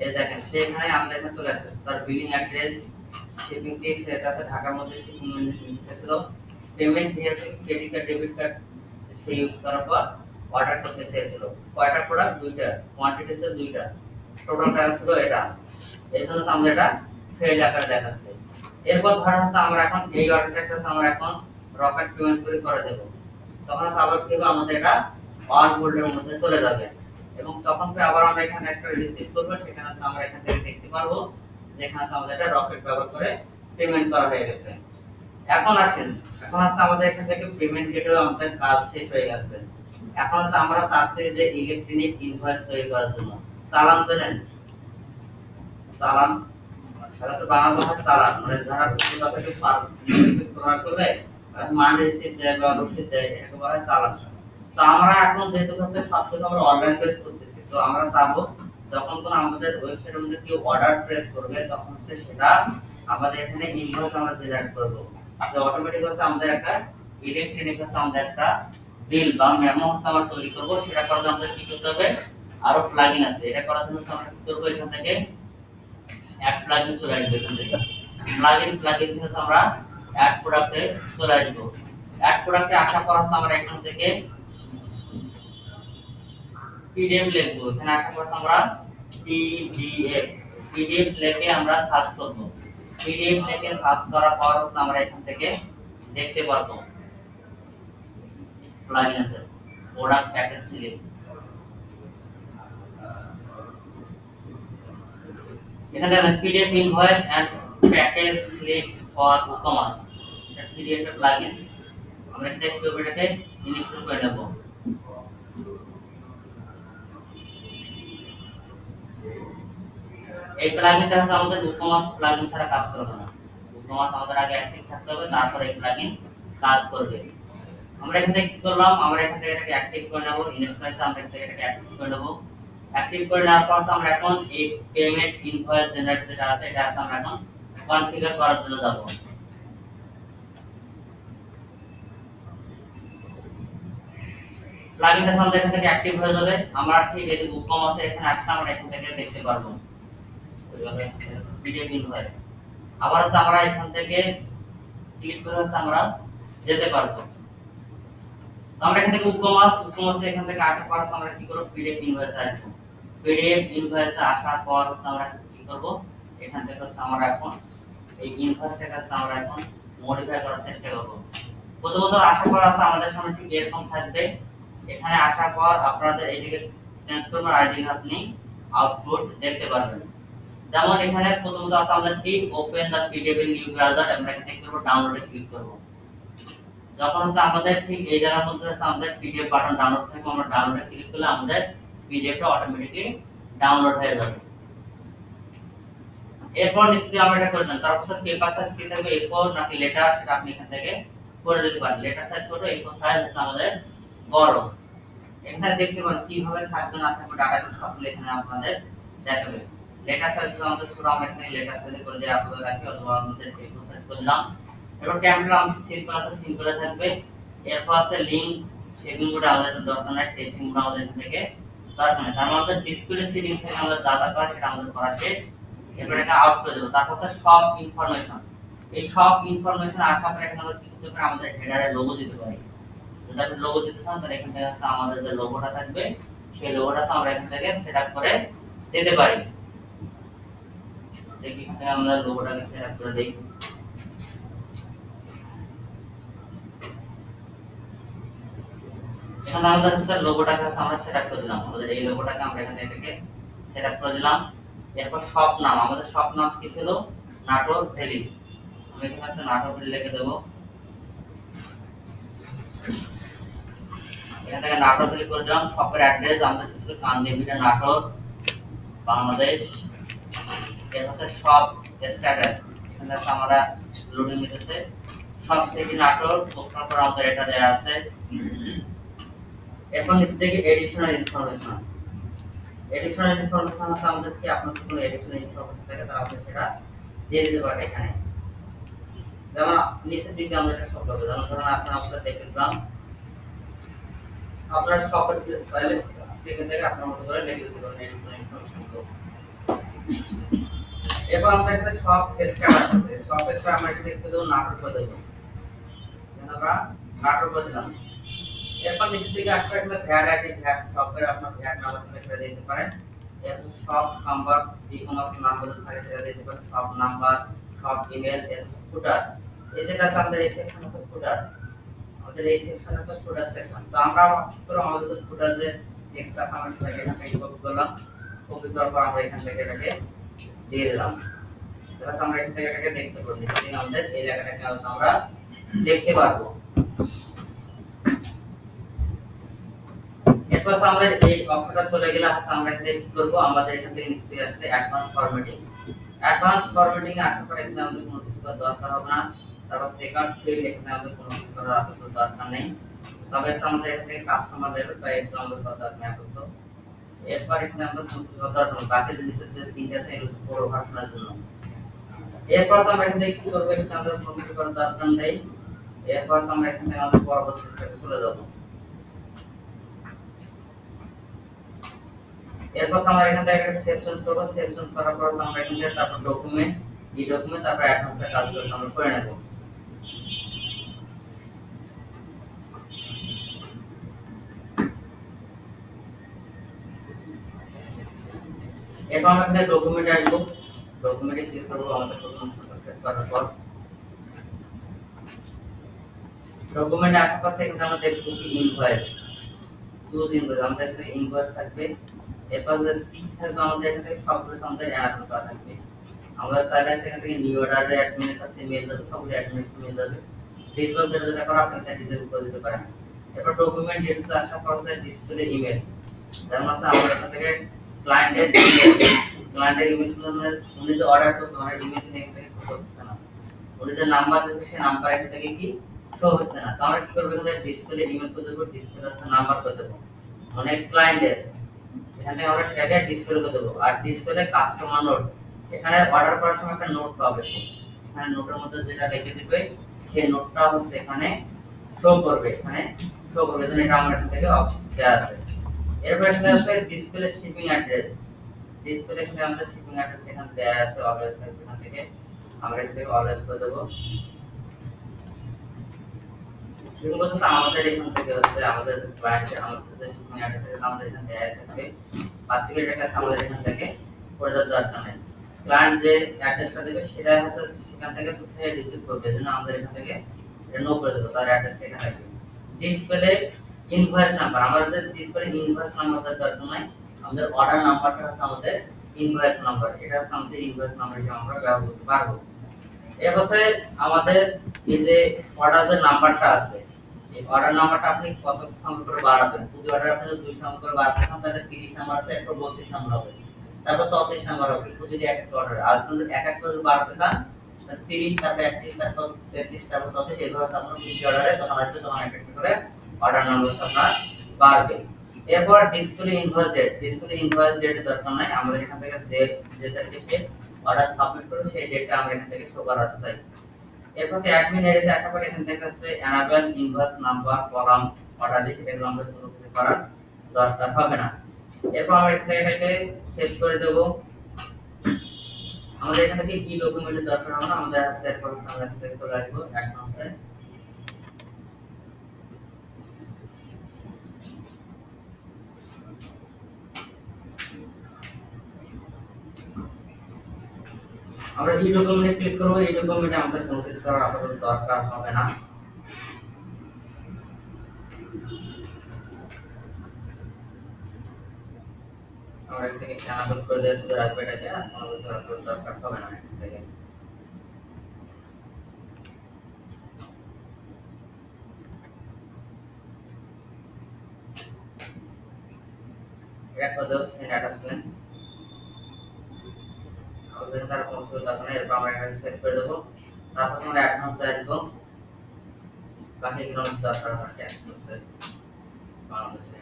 এই দেখেন সেখানে আমাদের এখানে চলে আসছে তার বিলিং অ্যাড্রেস, শিপিং টেক্স, সেটা আছে ঢাকার মধ্যে শিপিং ছিল, পেমেন্ট দিয়েছে ক্রেডিট কার্ড ডেবিট কার্ড সে ইউজ করার পর অর্ডার করতে চেয়েছিল। কয়টা প্রোডাক্ট? দুইটা, কোয়ান্টিটি ছিল দুইটা, টোটাল টাকা ছিল এটা। এই জন্য আমাদের এটা ফেল আকারে দেখাচ্ছে। এরপর ধরা হচ্ছে আমরা এখন এই অর্ডারটা আমরা এখন রকেট পেমেন্ট করে দেব। তখন আবার কি হবে, আমাদের এটা অন হোল্ডের মধ্যে চলে যাবে এবং তখন আবার আমরা এখানে একটা রিসিভ করব। সেখানে আমরা এখান থেকে দেখতে পারবো যে এখানে আমাদের এটা রকেট ব্যবহার করে পেমেন্ট করা হয়ে গেছে। এখন আসেন, এখন আছে আমাদের এখান থেকে পেমেন্ট গেটওয়ে আমাদের কাজ শেষ হয়ে গেছে। এখন আছে আমরা চাচ্ছি যে ইলেকট্রনিক ইনভয়েস তৈরি করার জন্য চালান জানেন, চালান তাহলে তো বাংলা ভাষা চালান মানে যারা কথাকে ব্যবহার করবে মান রিসিভ দেয় বা রসিদ দেয় এটাকে বলা হয় চালান। তো আমরা এখন যেহেতু হচ্ছে সবকিছু আমরা অনলাইন প্রেস করতেছি, তো আমরা চাবো যখন কোন আমাদের ওয়েবসাইটের মধ্যে কেউ অর্ডার প্রেস করবে তখন হচ্ছে সেটা আমাদের এখানে ইনভয়েস আমরা জেনারেট করব। যে অটোমেটিক হচ্ছে আমাদের একটা ইলেকট্রনিক হচ্ছে আমাদের একটা বিল বা মেমো হচ্ছে আমরা তৈরি করব। সেটা করার জন্য আমাদের কি করতে হবে, আরো প্লাগইন আছে। এটা করার জন্য আমরা কি করব, এখান থেকে অ্যাড প্লাগইন চলে আসবে। এখান থেকে প্লাগইন থেকে আমরা অ্যাড প্রোডাক্টে চলে আসবো। অ্যাড প্রোডাক্টে আসার পর হচ্ছে আমরা এখান থেকে পিডিএফ লিখবো। এখানে আসার পর আমরা পিডিএফ লিখে আমরা সার্চ করব। পিডিএফ লিখে সার্চ করার পর হচ্ছে আমরা এখান থেকে দেখতে পারবো প্লাগইন আছে প্রোডাক্ট প্যাকেজ সিলেক্ট। এখানে PDF invoice and package select for e-commerce, এটা থ্রি একটা প্লাগইন। আমরা এটাকে ইনস্টল করে নেব। এই প্লাগইনটা হচ্ছে আমাদের ই-কমার্স প্লাগইন ছাড়া কাজ করবে না। ই-কমার্স আমাদের আগে অ্যাক্টিভ থাকতে হবে, তারপর এই প্লাগইন কাজ করবে। আমরা এখান থেকে কি করলাম, আমরা এখান থেকে এটাকে অ্যাক্টিভ করে নেব। ইনস্টলেশন আমরা এখান থেকে এটাকে অ্যাক্টিভ করে নেব। অ্যাক্টিভ করে নেওয়ার পর আমরা এখন এই পেমেন্ট ইনভয়েস জেনারেট যেটা আছে এটা আছে আমরা এখন কনফিগার করার জন্য যাব। প্লাগইনটা আমাদের এখান থেকে অ্যাক্টিভ হয়ে যাবে। আমরা ঠিক এই যে ই-কমার্সে এখানে আসলে আমরা এখান থেকে দেখতে পারবো পিডিএফ ইনভয়েস। আবার হচ্ছে আমরা এখান থেকে ক্লিক করে হচ্ছে আমরা যেতে পারবো। আমরা এখান থেকে ই-কমার্সে এখান থেকে আসার পর আমরা কি করব, পিডিএফ ইনভয়েস আসবো। পিডিএফ ইনভয়েস আসার পর আমরা কি করব, এখান থেকে আমরা এখন এই ইনভয়েসটাকে আমরা এখন মডিফাই করার চেষ্টা করব। প্রথমত আসার পর আমাদের সামনে ঠিক এরকম থাকবে। এখানে আসার পর আপনাদের এইদিকে চেঞ্জ করবেন আর এইদিকে আপনি আউটপুট দেখতে পারবেন। যেমন এখানে প্রথমত আছে আমাদের কি open the PDF in new browser, আমরা এখানে কি করব, ডাউনলোডে ক্লিক করব। যখন হচ্ছে আমাদের ঠিক এই জায়গার মধ্যে হচ্ছে আমাদের পিডিএফ বাটন ডাউনলোড থাকবে, আমরা ডাউনলোডে ক্লিক করলে আমাদের পিডিএফটা অটোমেটিক্যালি ডাউনলোড হয়ে যাবে। এরপর নিশ্চয়ই আমরা এটা করে দেন। তারপর স্যার পেপার সাইজ কি থাকবে, A4 নাকি লেটার, সেটা আপনি এখান থেকে করে দিতে পারেন। লেটার সাইজ ছোট, A4 সাইজ হচ্ছে আমাদের বড়। এখানে দেখতে পারেন কিভাবে থাকবে না থাকবে ডাটা সবগুলো এখানে আপনাদের দেখাবে। লেটার সাইজ আমাদের ছোট, আমরা এখানে লেটার সাইজ করে দিয়ে আপনাদের রাখি, অথবা আমাদের A4 সাইজ করে দিলাম। এরপর টেমপ্লেট আমাদের সিম্পল আছে, সিম্পলে থাকবে। এরপর আছে লিংক, শেডিং কোড আমাদের দরকার নাই, টেস্টিং কোড আমাদের এখান থেকে দরকার নেই। তার মানে আমাদের ডিসপ্লে সেটিং থেকে আমরা যা যা করা সেটা আমাদের করা শেষ। এরপর এটা আউট করে দেব। তারপর আছে সব ইনফরমেশন। এই সব ইনফরমেশন আসার পরে এখানে আমরা কি করতে পারি, আমাদের হেডারে লোগো দিতে পারি। যদি আপনি লোগো দিতে চান তাহলে এখান থেকে আছে আমাদের যে লোগোটা থাকবে সেই লোগোটা আমরা এখান থেকে সেটআপ করে দিতে পারি। দেখি এখানে আমরা লোগোটাকে সেটআপ করে দেই। এখানে আমাদের হচ্ছে লোগোটাকে আমরা সেটআপ করে দিলাম। আমাদের এই লোগোটাকে আমরা এখানে এটাকে সেটআপ করে দিলাম। এরপর শপ নাম, আমাদের শপ নাম কি ছিল, নাটোর ভ্যালি। আমি এখানে আছে নাটোর ভ্যালি লিখে দেব। এখান থেকে নাটোর ভ্যালি করে দিলাম। শপের অ্যাড্রেস আমাদের ছিল কান্দিবিটা নাটোর বাংলাদেশ। এর হচ্ছে শপ স্ট্যাটাস, এখানে আমরা লোডিং নিতেছে সব সিটি নাটোর, পোস্টার পর আমাদের এটা দেয়া আছে। এখন নিচে থেকে এডিশনাল ইনফরমেশন। এডিশনাল ইনফরমেশন আছে আমাদের কি, আপনার কোনো এডিশনাল ইনফরমেশন থাকে তাহলে আপনি সেটা দিয়ে দিতে পারেন এখানে। যেমন নিচের দিকে আমরা এটা শো করব। যেমন ধরুন আপনারা দেখলাম আপনারা শপের ফাইলে এখান থেকে আপনার মতো করে লিখে দিতে পারেন এডিশনাল ইনফরমেশন গুলো। এবার আমরা একটা শপ স্ট্যাটাস আছে, শপ স্ট্যাটাস আমরা এটা দেখতে দেব, নাটোর করে দেব। আমরা নাটোর করে দিলাম। এরপর নিচের দিকে আসলে একটা ভ্যাট আইডি, ভ্যাট শপের আপনার ভ্যাট নাম্বার থেকে সেটা দিতে পারেন। এরপর শপ নাম্বার, ই-কমার্স নাম্বার থাকে সেটা দিতে পারেন, শপ নাম্বার, শপ ইমেল, এরপর ফুটার। এই যেটা আছে আমাদের এই সেকশন আছে ফুটার, আমাদের এই সেকশন আছে ফুটার সেকশন। তো আমরা কি করব, আমাদের ফুটার যে টেক্সট আছে আমরা সেটাকে এখান থেকে কপি করলাম। কপি করার পর আমরা এখান থেকে এটাকে দিয়ে দিলাম। তাহলে আমরা এখান থেকে এটাকে দেখতে পারবো। সেদিন আমাদের এই লেখাটাকে আমরা দেখতে পারবো। এরপর আমাদের এই অপশনটা চলে গেলে আমরা এখানে কি করব, আমাদের এখান থেকে নিচে আসলে অ্যাডভান্স ফরম্যাটিং। অ্যাডভান্স ফরম্যাটিং এ আসার পরে এখানে আমাদের কোনো কিছু করার দরকার হবে না। তারপর চেকআউট ফিল্ড এখানে আমাদের কোনো কিছু করার আপাতত দরকার নেই। তবে আমাদের এখান থেকে কাস্টমার লেভেল বা একটু আমাদের কথা আপনি আপাতত এরপর এখানে আমরা কোনো কিছু করার দরকার নেই। বাকি জিনিসের যে তিনটা আছে এগুলো পুরো ভাষণের জন্য। এরপর আমরা এখান থেকে কি করবো, এখানে আমাদের কোনো কিছু করার দরকার নেই। এরপর আমরা এখান থেকে আমাদের পরবর্তী স্টেপে চলে যাব। এরপর আমরা এখান থেকে একটা সেভ চেঞ্জ করব। সেভ চেঞ্জ করার পর আমরা এখান থেকে তারপর ডকুমেন্ট, এই ডকুমেন্ট তারপর অ্যাডভান্সের কাজগুলো আমরা করে নেব। এরপর আমরা এখানে ডকুমেন্টে আসবো। ডকুমেন্টে ক্লিক করব। আমাদের প্রথম সেভ করার পর ডকুমেন্টে আসার পর এখানে আমরা দেখব কি ইনভয়েস, ইউজ ইনভয়েস। আমাদের এখানে ইনভয়েস থাকবে। এরপর যে কি থাকবে আমাদের এখান থেকে সবগুলো আমাদের অ্যানালাইজ করা থাকবে। আমরা চাইলে এখান থেকে নিউ অর্ডারে অ্যাডমিনের কাছে মেল যাবে, সবগুলো অ্যাডমিনের কাছে মেল যাবে। ডিসপ্লে যেটা করা আপনি চাইলে ডিসেবল করে দিতে পারেন। এরপর ডকুমেন্ট ডিটেইলস আসার পর ডিসপ্লে ইমেল, যেমন আছে আমরা এখান থেকে ক্লায়েন্টের ইমেল উনি যে অর্ডার করছে ওনার ইমেল এখান থেকে শো করতেছে না। উনি যে নাম্বার দিয়েছে সেই নাম্বার এখান থেকে কি শো হচ্ছে না। তো আমরা কি করব, এখানে ডিসপ্লে ইমেল করে দেব, ডিসপ্লে আছে নাম্বার করে দেব। মানে ক্লায়েন্টের এখানে আমরা সেটাকে ডিসপ্লে করে দেব। আর ডিসপ্লে কাস্টমার নোট, এখানে অর্ডার করার সময় একটা নোট পাবে সে, এখানে নোটের মধ্যে যেটা লিখে দিবে সেই নোটটা হচ্ছে এখানে শো করবে, এখানে শো করবে। যেন এটা আমরা এখান থেকে দেয়া আছে। এরপর এখানে আছে ডিসপ্লে শিপিং অ্যাড্রেস। ডিসপ্লে এখানে আমরা শিপিং অ্যাড্রেস এখানে দেয়া আছে অলওয়েজ, এখান থেকে আমরা এখান থেকে অলওয়েজ করে দেব। শিপিং হচ্ছে আমাদের এখান থেকে হচ্ছে আমাদের যে ক্লায়েন্ট আমাদের যে শিপিং অ্যাড্রেস এটা আমাদের এখানে দেয়া থাকবে। বাকিটা টাকা আমাদের এখান থেকে করে দেওয়ার দরকার নেই। ক্লায়েন্ট যে অ্যাড্রেসটা দেবে সেটা হচ্ছে সেখান থেকে কোথায় রিসিভ করবে, যেন আমাদের এখান থেকে এটা নো করে দেব, তার অ্যাড্রেসটা এখানে থাকবে। ডিসপ্লে ইনভয়েস নাম্বার, আমাদের ডিসপ্লে ইনভয়েস নাম্বারটা দরকার নাই, আমাদের অর্ডার নাম্বারটা হচ্ছে আমাদের ইনভয়েস নাম্বার, এটা হচ্ছে আমাদের ইনভয়েস নাম্বার হিসেবে আমরা ব্যবহার করতে পারবো। এরপরে আমাদের এই যে অর্ডারের নাম্বারটা আছে, এই অর্ডার নাম্বারটা আপনি কত সংখ্যা করে বাড়াবেন। যদি অর্ডার আপনি 2 সংখ্যা করে বাড়াতে চান তাহলে 30 নাম্বার আছে, এরপর 32 নাম্বার হবে, তারপর 34 নাম্বার হবে। যদি এক একটা অর্ডার আর যদি এক এক করে বাড়াতে চান 30, তারপর 31, তারপর 33, তারপর 34 এইভাবে আপনার প্রতি অর্ডারে তখন আসবে, তখন এক একটা করে অর্ডার নাম্বার আপনার বাড়বে। এরপর display invoice date, display invoice ডেটের দরকার নাই, আমাদের এখান থেকে যে তারিখে সে অর্ডার সাবমিট করবে সেই ডেটটা আমরা এখান থেকে শো করাতে চাই। এরপর অ্যাডমিন এরিয়াতে আসার পর এখান থেকে আছে enable invoice number column order লিখে এগুলো আমরা কোনো কিছু করার দরকার হবে না। এরপর আমরা এটাকে সেভ করে দেব। আমাদের এখান থেকে কি ডকুমেন্টের দরকার হবে না, আমাদের আছে এরপর আমরা এখান থেকে চলে আসবো অ্যাকাউন্টসে। আমরা এই ডকুমেন্টে ক্লিক করব। এই ডকুমেন্টে আমাদের কোনো কিছু করার আপাতত দরকার হবে না। আমরা এখান থেকে ক্যান্সেল করে দিয়ে শুধু রাখবো এটাকে, আর কোনো কিছু আপাতত দরকার হবে না এখান থেকে। এটা করে দেব সেন্ড অ্যাটাচমেন্ট। আমাদের তার কোনো কিছু দরকার নেই। এরপর আমরা এখানে সেভ করে দেবো। তারপর আমরা অ্যাকাউন্টে আসবো। বাকি কোনো দরকার হবে না, অ্যাকাউন্টে বাংলাদেশে।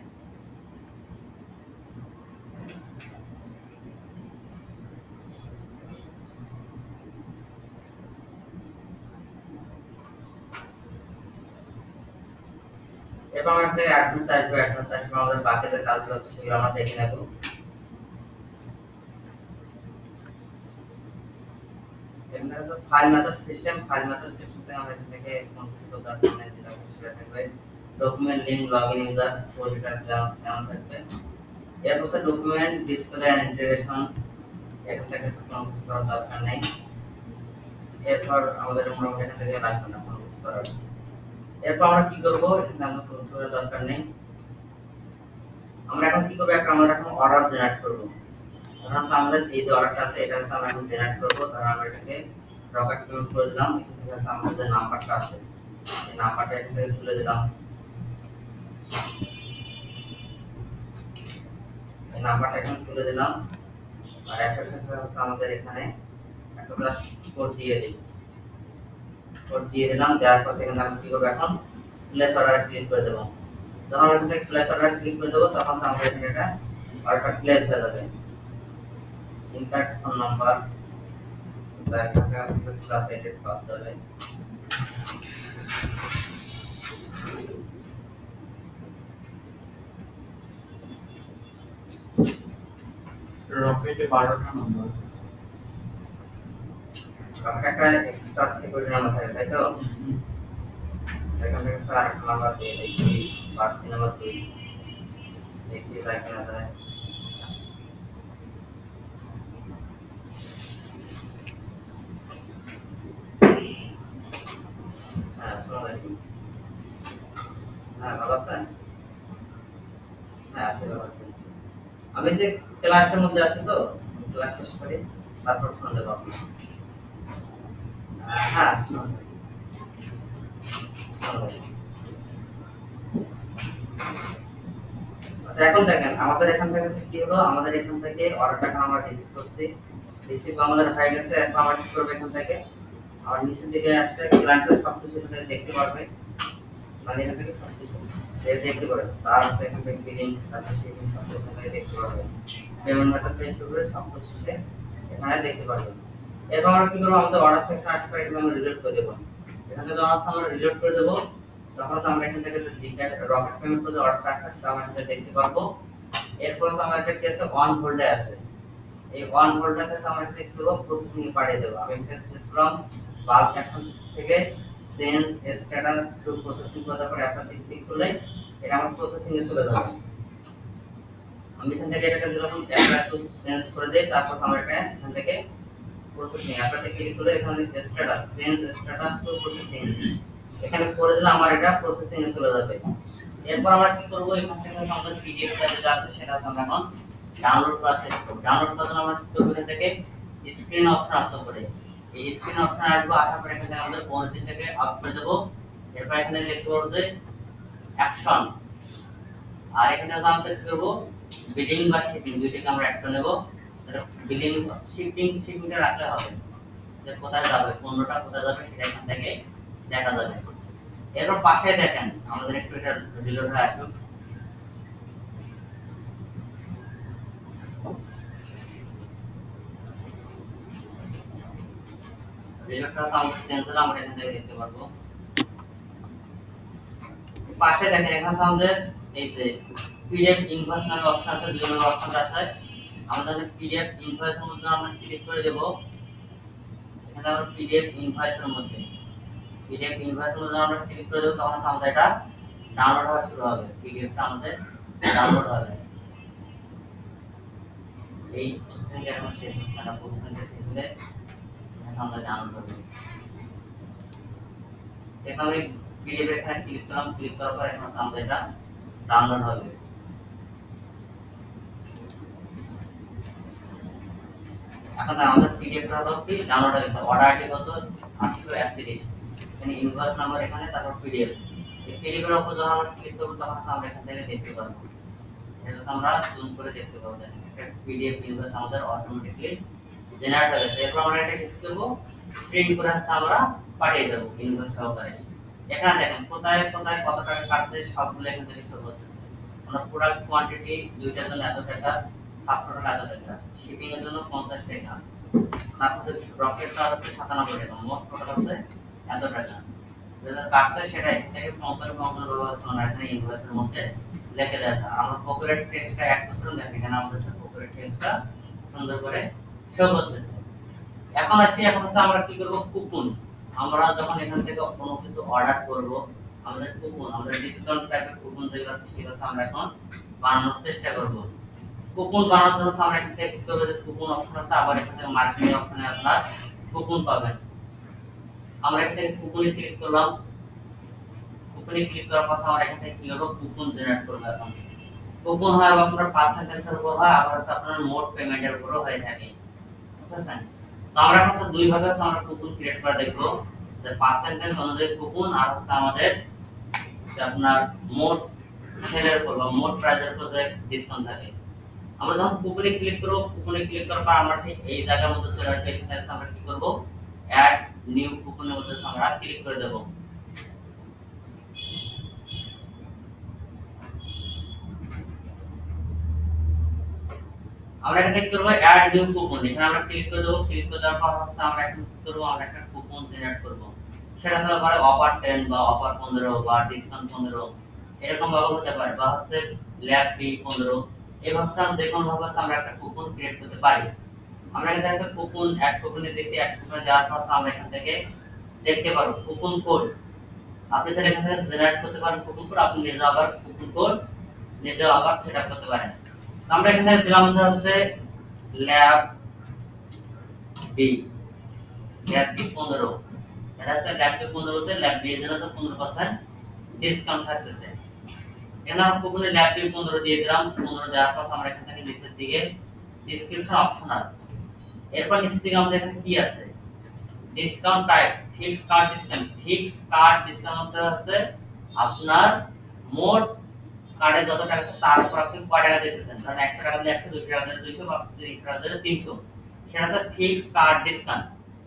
এরপর আমরা এখানে অ্যাডভান্স আসবো। অ্যাডভান্স আসবো আমাদের বাকি যে কাজগুলো আছে সেগুলো আমরা দেখে নেব। এখানে আছে file method system. File method system থেকে আমরা এখান থেকে কোন কিছু দরকার নেই, যেটা সেটা থাকবে। Document link login user project যেমন থাকবে। এরপর ডকুমেন্ট ডিসপ্লে এন্ড ইন্টিগ্রেশন, এখান থেকে কোনো কিছু করার দরকার নেই। এরপর আমাদের মোটামুটি এখান থেকে লাগবে না কোনো কিছু করার। এরপর আমরা কি করব, এখানে আমরা কোনো কিছু করার দরকার নেই। আমরা এখন কি করব, আমরা এখন অর্ডার জেনারেট করব। ধরুন আমাদের এই যে অর্ডারটা আছে এটা হচ্ছে আমরা এখন জেনারেট করব। ধরুন আমরা এটাকে রকেট পেমেন্ট করে দিলাম। এখান থেকে আছে আমাদের যে নাম্বারটা আছে এই নাম্বারটা এখান থেকে তুলে দিলাম। এই নাম্বারটা এখানে তুলে দিলাম। আর একটা হচ্ছে আমাদের এখানে একটা জাস্ট কোড দিয়ে দিই, কোড দিয়ে দিলাম। দেওয়ার পর সেখানে আমি কি করবো, এখন প্লেস অর্ডার ক্লিক করে দেবো। যখন আমি এখান থেকে প্লেস অর্ডার ক্লিক করে দেবো তখন আমাদের এখানে এটা অর্ডার প্লেস হয়ে যাবে। Insert phone number, class added পাওয়া যাবে। রকেটে 12টা নম্বর। একটা এক্সট্রা সিকিউরিটি নাম্বার থাকে, তাই তো? এখান থেকে স্যার একটা নাম্বার দিয়ে দেখি, 3 নাম্বার 2 দেখি যায় কিনা যায়। হ্যাঁ, আসসালামু আলাইকুম। হ্যাঁ, ভালো আছেন? হ্যাঁ, আছি, ভালো আছি। আমি যে ক্লাসের মধ্যে আছি তো, ক্লাস শেষ করে তারপর ফোন দেবো আপনাকে। হ্যাঁ, আসসালামু আলাইকুম। আচ্ছা, এখন দেখেন আমাদের এখান থেকে কি হলো, আমাদের এখান থেকে অর্ডারটা আমরা রিসিভ করছি, রিসিভ আমাদের হয়ে গেছে। এখন আমরা কি করব, এখান থেকে আমার নিচের দিকে আসলে ক্লায়েন্টের সবকিছু এখানে দেখতে পারবে, মানে এখান থেকে সবকিছু দেখতে পারবে। তার এখান থেকে বিলিং, তারপর শিপিং সবকিছু এখানে দেখতে পারবে, পেমেন্ট মেথড থেকে শুরু করে সবকিছু সে এখানে দেখতে পারবে। এরপর আমরা কি করব, আমাদের অর্ডার সেকশন আসবে, এটা আমরা রিলোড করে দেব। এখান থেকে যখন আমরা রিলোড করে দেব তখন আমরা এখান থেকে ডিটেইলস রকেট পেমেন্ট করে অর্ডার আসবে সেটা আমরা এখানে দেখতে পারবো। এরপর আমার একটা কেসে অন হোল্ডে আছে, এই অন হোল্ডে আছে আমরা ক্লিক করব, প্রসেসিং এ পাঠিয়ে দেব। আমি এখানে সিলেক্ট করলাম বাল্ক অ্যাকশন থেকে সেন্স স্ট্যাটাস টু প্রসেসিং করে তারপর অ্যাপ্লাই ক্লিক করলে এটা আমার প্রসেসিং এ চলে যাবে। আমি এখান থেকে এটাকে দিলাম অ্যাপ্লাই টু সেন্স করে দেই, তারপর আমরা এটা এখান থেকে প্রসেসিং অ্যাপ্লাই ক্লিক করলে এখানে status sense status two processing এখানে করে দিলে আমার এটা প্রসেসিং এ চলে যাবে। এরপর আমরা কি করব, এখান থেকে আমাদের পিডিএফ যেটা আছে সেটা আমরা এখন ডাউনলোড করা চেষ্টা করব। ডাউনলোড করার জন্য আমরা কি করব, এখান থেকে স্ক্রিন অপশন আছে উপরে, এই স্ক্রিন অপশন আসবে, আসার পরে এখানে আমাদের অরিজিনটাকে আপ করে দেব। এরপর এখানে লিখতে পারবো যে অ্যাকশন, আর এখানে আমরা কি করব, বিলিং বা শিপিং দুইটাকে আমরা অ্যাড করে নেব। বিলিং শিপিংটা রাখলে হবে, যে কোথায় যাবে পণ্যটা কোথায় যাবে সেটা এখান থেকে দেখা যাবে। এরপর পাশে দেখেন আমাদের একটু এটা রিলোড হয়ে আসুক। রিলোডটা সাউন্ড সেন্সর আমরা এখান থেকে দেখতে পারবো। পাশে দেখেন এখানে আমাদের এই যে পিডিএফ ইনভয়েস নামে অপশন আছে, দুই নম্বর অপশনটা আছে। আমাদের পিডিএফ ইনভয়েসের মধ্যে আমরা ক্লিক করে দেব। এখানে আমরা পিডিএফ ইনভয়েসের মধ্যে আমরা ক্লিক করে দেব, তখন আমাদের এটা ডাউনলোড হওয়া শুরু হবে, পিডিএফটা আমাদের ডাউনলোড হবে। এই প্রসেসিংটা এখন শেষ হচ্ছে না, প্রসেসিংটা শেষ হলে আমাদের ডাউনলোড হবে। এখন আমি পিডিএফ এখানে ক্লিক করলাম, ক্লিক করার পর এখন আমাদের এটা ডাউনলোড হবে। এখন আমাদের পিডিএফটা হলো কি ডাউনলোড হয়ে গেছে। অর্ডার আইডি কত 831, এখানে ইনভয়েস নাম্বার এখানে, তারপর পিডিএফ। এই পিডিএফ এর উপর যখন আমরা ক্লিক করব তখন আমরা এখান থেকে দেখতে পারবো, এটা আমরা জুম করে দেখতে পারবো। একটা পিডিএফ ইনভয়েস আমাদের অটোমেটিক্যালি জেনারেট হয়ে গেছে। এরপর আমরা এটা কি করব, প্রিন্ট করে আমরা পাঠিয়ে দেব ইনভয়েস সহকারে। এখানে দেখেন কোথায় কোথায় কত টাকা কাটছে সবগুলো এখান থেকে শো করতেছে। আমরা প্রোডাক্ট কোয়ান্টিটি দুইটার জন্য এত টাকা, সাব টোটাল এত টাকা, শিপিং এর জন্য 50 টাকা, তারপর রকেট চার্জ আছে 97 টাকা, মোট টোটাল আছে এত টাকা। যেটা কাটছে সেটা এখান থেকে কোম্পানি ব্যবহার করছে না, এখানে ইনভয়েসের মধ্যে লিখে দেওয়া আছে। আমরা কপিরাইট টেক্সটটা অ্যাড করছিলাম, দেখেন এখানে আমাদের কপিরাইট টেক্সটটা সুন্দর করে শো করতেছে। এখন হচ্ছে আমরা কি করব, কুপন। আমরা যখন এখান থেকে কোনো কিছু অর্ডার করব, আমাদের কুপন, আমাদের ডিসকাউন্ট টাইপের কুপন যেগুলো আছে সেগুলো আমরা এখন বানানোর চেষ্টা করব। কুপন বানানোর জন্য আমরা এখান থেকে কি করব, যে কুপন অপশন আছে, আবার এখান থেকে মার্কেটিং অপশনে আপনার কুপন পাবেন। আমরা এখান থেকে কুপনে ক্লিক করলাম, কুপনে ক্লিক করার পর আমরা এখান থেকে কি করব, কুপন জেনারেট করব। এখন কুপন হয় আপনার পার্সেন্টেজের উপর হয়, আবার আপনার মোট পেমেন্টের উপরও হয়ে থাকে, বুঝছেন? তো আমরা এখন দুই ভাগে আমরা কুপন ক্রিয়েট করে দেখব, যে পার্সেন্টেজ অনুযায়ী কুপন, আর হচ্ছে আমাদের যে আপনার মোট সেলের উপর বা মোট প্রাইসের উপর যে ডিসকাউন্ট থাকে। আমরা যখন কুপনে ক্লিক করব, কুপনে ক্লিক করার পর আমরা ঠিক এই জায়গার মধ্যে চলে আসবে। এখানে আমরা কি করব, অ্যাড নিউ কুপনের মধ্যে আমরা ক্লিক করে দেব। আমরা এখানে কি করব, অ্যাড নিউ কুপন, এখানে আমরা ক্লিক করে দেব। ক্লিক করে দেওয়ার পর হচ্ছে আমরা এখন কি করব, আমরা একটা কুপন জেনারেট করব। সেটা হতে পারে অফার 10 বা অফার 15 বা ডিসকাউন্ট 15 এরকম ভাবে হতে পারে, বা হচ্ছে ল্যাব ফি 15। এভাবে আমরা যে কোনো ভাবে আমরা একটা কুপন ক্রিয়েট করতে পারি। আমরা এখানে একটা কুপন অ্যাড কুপনে দিয়েছি, অ্যাড কুপনে দেওয়ার পর আমরা এখান থেকে দেখতে পারবো কুপন কোড। আপনি সেটা এখান থেকে জেনারেট করতে পারেন কুপন কোড, আপনি নিজে আবার কুপন কোড নিজে আবার সেটআপ করতে পারেন। আমরা এখানে দিলাম হচ্ছে ল্যাব বি, ল্যাব বি 15, এটা হচ্ছে ল্যাব বি 15 তে ল্যাব বি এর জন্য 15% ডিসকাউন্ট থাকতেছে। এখানে আমরা কুপনে ল্যাব বি 15 দিয়ে দিলাম। 15 দেওয়ার পর আমরা এখান থেকে নিচের দিকে ডেসক্রিপশন অপশনাল, এরপর নিচের দিকে আমাদের এখানে কি আছে, discount type fixed card discount. Fixed card discount হচ্ছে আপনার মোট কার্ডে যত টাকা আছে তার উপর আপনি কয় টাকা দিতেছেন। কারণ 100 টাকা দিলে 100, 200 টাকা দিলে 200 বা 300 টাকা দিলে 300, সেটা হচ্ছে ফিক্সড কার্ড ডিসকাউন্ট।